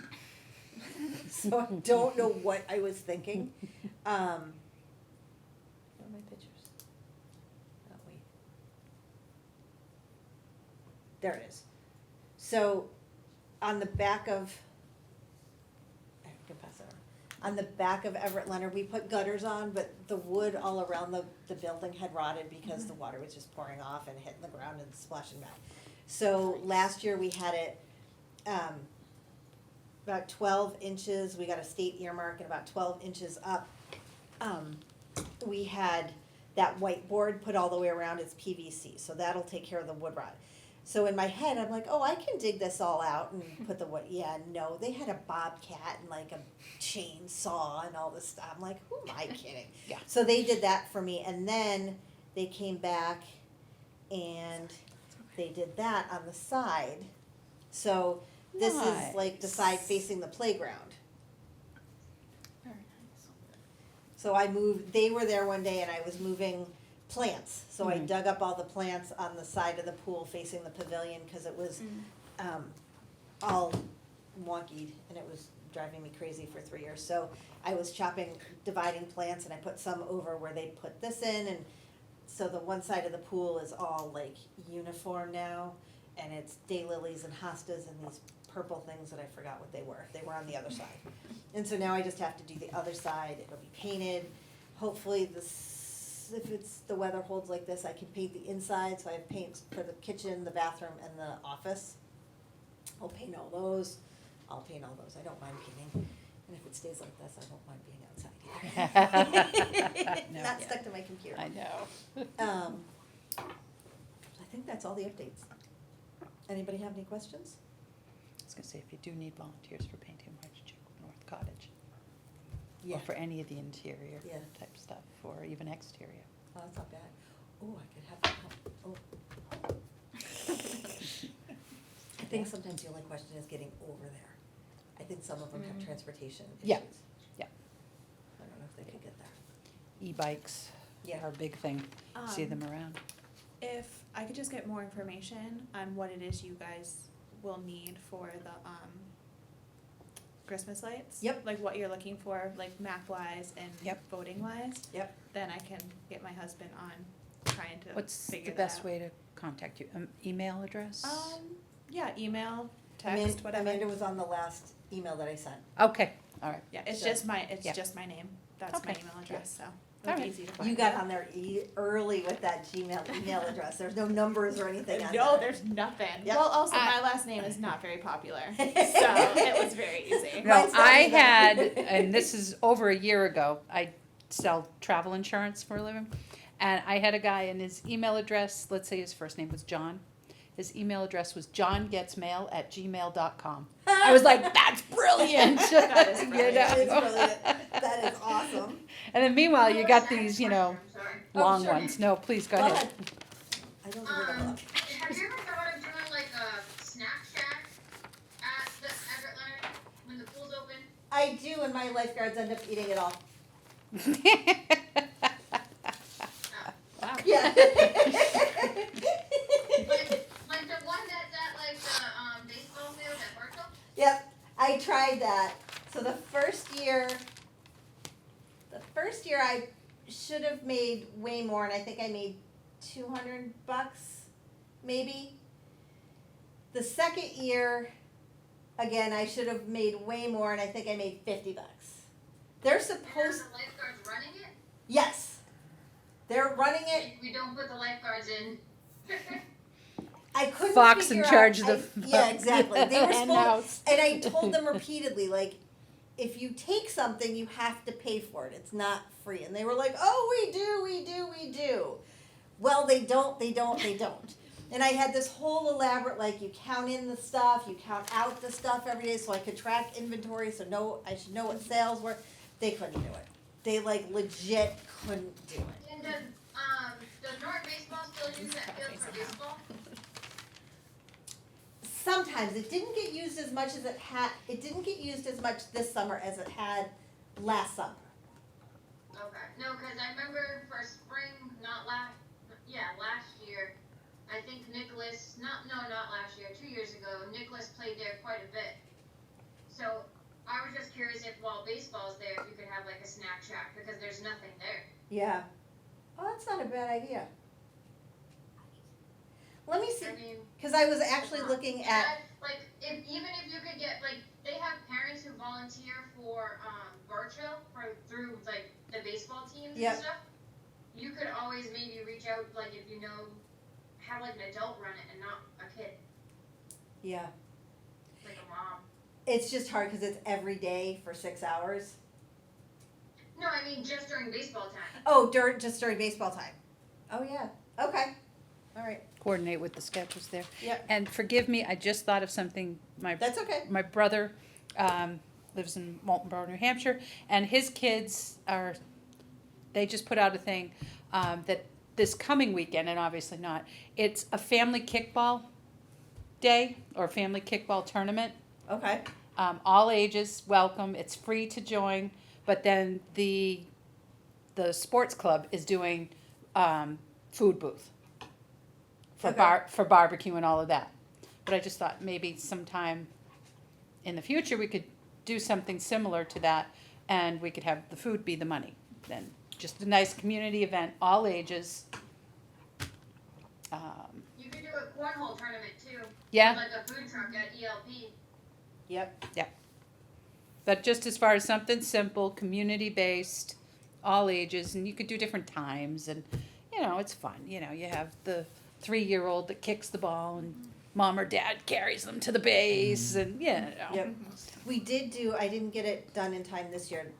So I don't know what I was thinking. Where are my pictures? Oh, wait. There it is. So on the back of, I can pass it around. On the back of Everett Leonard, we put gutters on, but the wood all around the building had rotted because the water was just pouring off and hitting the ground and splashing back. So last year we had it, about 12 inches, we got a state earmark, and about 12 inches up. We had that white board put all the way around, it's PVC, so that'll take care of the wood rot. So in my head, I'm like, oh, I can dig this all out and put the wood, yeah, no, they had a bobcat and like a chainsaw and all this stuff. I'm like, who am I kidding? Yeah. So they did that for me, and then they came back and they did that on the side. So this is like the side facing the playground. Very nice. So I moved, they were there one day and I was moving plants. So I dug up all the plants on the side of the pool facing the pavilion, cause it was, all wonky and it was driving me crazy for 3 years. So I was dividing plants, and I put some over where they put this in, and so the one side of the pool is all like uniform now, and it's daylilies and hostas and these purple things that I forgot what they were. They were on the other side. And so now I just have to do the other side. It'll be painted. Hopefully if the weather holds like this, I can paint the inside. So I have paints for the kitchen, the bathroom, and the office. I'll paint all those. I don't mind painting. And if it stays like this, I won't mind being outside either. No, Not yeah. stuck to my computer. I know. I think that's all the updates. Anybody have any questions? I was gonna say, if you do need volunteers for painting, why don't you check with North Cottage? Yeah. Or for any of the interior Yeah. type stuff, or even exterior. Oh, that's not bad. Oh, I could have them help. Oh. I think sometimes the only question is getting over there. I think some of them have transportation issues. Yeah. Yeah. I don't know if they could get there. E-bikes Yeah. are a big thing. See Um, them around. If I could just get more information on what it is you guys will need for the Christmas lights. Yep. Like what you're looking for, like map wise and Yep. voting wise. Yep. Then I can get my husband on trying to What's the figure that best out. way to contact you? Email address? Yeah, email, text, whatever. Amanda was on the last email that I sent. Okay, all right. Yeah, it's So- just my, it's Yeah. just my name. That's my Okay. email address, so All it'll be right. easy to find. You got on there early with that Gmail email address. There's no numbers or anything on No, there. there's nothing. Yep. Well, also I- my last name is not very popular, so it was very easy. No, Mine's not I either. had, and this is over a year ago, I sell travel insurance for a living. And I had a guy, and his email address, let's say his first name was John. His email address was johngetsmail@gmail.com. I was like, that's brilliant. That is You brilliant. That is know? brilliant. That is awesome. And then meanwhile, you got Next these, you question, know, I'm sorry. long sure. ones. No, please go Go ahead. ahead. I don't know where to look. Have you ever thought of doing like a snack shack at the Everett Leonard when the pool's open? I do, and my lifeguards end up eating it all. Wow. Yeah. Like the one that's at like the baseball field at Bartle? Yep, I tried that. So the first year I should have made way more, and I think I made $200, maybe. The second year, again, I should have made way more, and I think I made $50. They're And supposed, the lifeguards running it? yes, they're running it. We don't put the lifeguards in. I couldn't Fox in figure charge out, of the. yeah, exactly. They were And supposed, house. and I told them repeatedly, like, if you take something, you have to pay for it. It's not free. And they were like, oh, we do. Well, they don't. And I had this whole elaborate, like, you count in the stuff, you count out the stuff every day so I could track inventory, so I should know what sales were. They couldn't do it. They, like, legit couldn't do it. And does North Baseball still use that field for baseball? Sometimes it didn't get used as much as it used as much this summer as it had last summer. Okay, no, cause I remember for spring, last year, I think Nicholas, not last year, 2 years ago, Nicholas played there quite a bit. So, I was just curious if while baseball's there, if you could have like a snack shack, because there's nothing there. Yeah. Oh, that's not a bad idea. Let me see, I mean, because I was actually looking at, like, even if you could get, like, they have parents who volunteer for, Birchill, through, like, the baseball teams Yep. and stuff. You could always maybe reach out, like, if you know, have like an adult run it and not a kid, yeah, like a mom. it's just hard because it's every day for 6 hours. No, I mean, just during baseball time. Oh, just during baseball time. Oh, yeah, okay, all right, Coordinate with the schedules there. Yep. And forgive me, I just thought of something, that's okay. my brother lives in Waltonboro, New Hampshire, and his kids they just put out a thing that this coming weekend, and obviously not, it's a family kickball day or family kickball tournament. Okay, All ages welcome. It's free to join, but then the sports club is doing food booth for Okay. for barbecue and all of that. But I just thought maybe sometime in the future, we could do something similar to that, and we could have the food be the money. Then, just a nice community event, all ages. You could do a cornhole tournament too. Yeah, Like a food truck at ELP. Yep. but just as far as something simple, community-based, all ages, and you could do different times, and, you know, it's fun. You know, you have the 3-year-old that kicks the ball, and mom or dad carries them to the base, and, you know. Yep. We did do, I didn't get it done in time this year,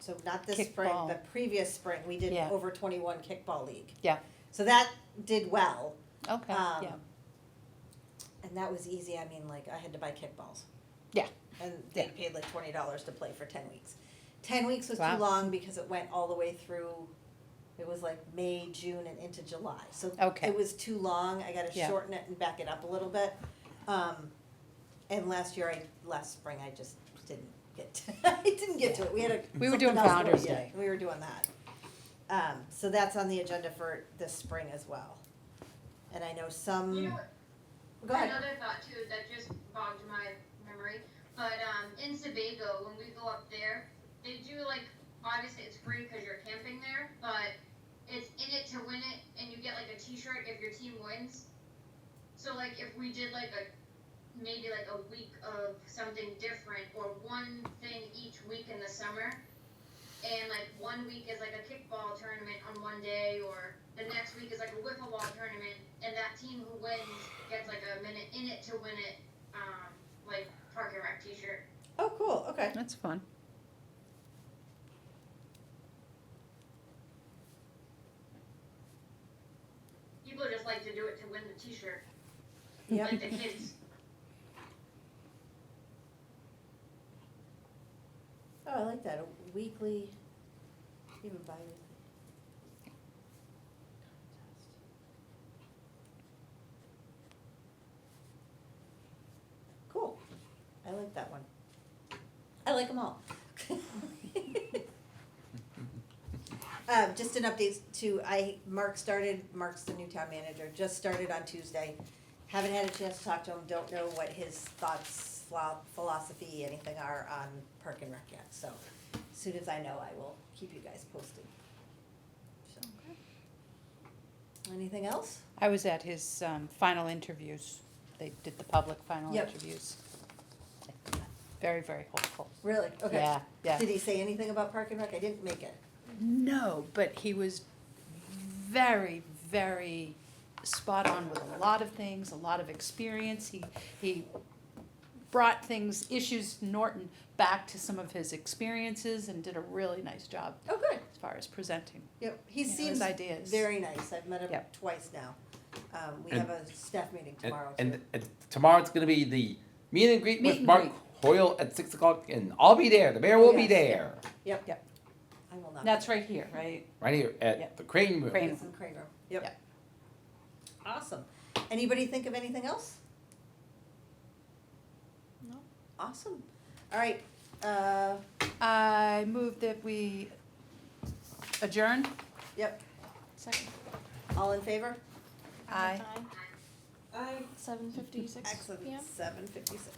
so not this spring, Kickball. the previous spring, we did Yeah. over 21 kickball league. Yeah. So that did well, Okay, yeah. and that was easy, I mean, like, I had to buy kickballs. Yeah. And they paid like $20 to play for 10 weeks. 10 weeks was Wow. too long because it went all the way through, it was like May, June, and into July. So Okay. it was too long, I gotta Yeah. shorten it and back it up a little bit. And last spring, I just didn't get to, I didn't get to it, we had We were something doing else Founder's going, Day. yeah, we were doing that. So that's on the agenda for this spring as well. And I know some, You know what? go ahead. Another thought too that just bogged my memory, but in Sebago, when we go up there, they do like, obviously it's free because you're camping there, but it's in it to win it, and you get like a t-shirt if your team wins. So like if we did like maybe like a week of something different, or one thing each week in the summer, and like 1 week is like a kickball tournament on one day, or the next week is like a wiffle ball tournament, and that team who wins gets like a minute in it to win it, like Park and Rec t-shirt. Oh, cool, okay. That's fun. People just like to do it to win the t-shirt, Yep. like the kids. Oh, I like that, a weekly, even bi-weekly. Cool, I like that one. I like them all. Just an update to, Mark's the new town manager, just started on Tuesday. Haven't had a chance to talk to him, don't know what his thoughts, philosophy, anything are on Park and Rec yet, so as soon as I know, I will keep you guys posted. So. Anything else? I was at his final interviews. They did the public final Yep. interviews. Very, very hopeful. Really? Okay. Yeah, yeah. Did he say anything about Park and Rec? I didn't make it. No, but he was very, very spot on with a lot of things, a lot of experience. He brought issues Norton back to some of his experiences and did a really nice job Oh, good. as far as presenting. Yep, he You know, his seems ideas. very nice. I've met him Yep. twice now. We And- have a staff meeting And, tomorrow too. and tomorrow it's going to be the meet and greet Meet with and Mark greet. Hoyle at 6 o'clock, and I'll be there. The mayor will be Yes. there. Yep. I will not. That's right here, right? Right here at Yep. the Crane Room. Crane. It's in the Crane Room. Yep. Yep. Awesome. Anybody think of anything else? No. Awesome. All right, I move that we adjourn. yep, Second. all in favor? Aye. I 7:56 Excellent, p.m. 7:56.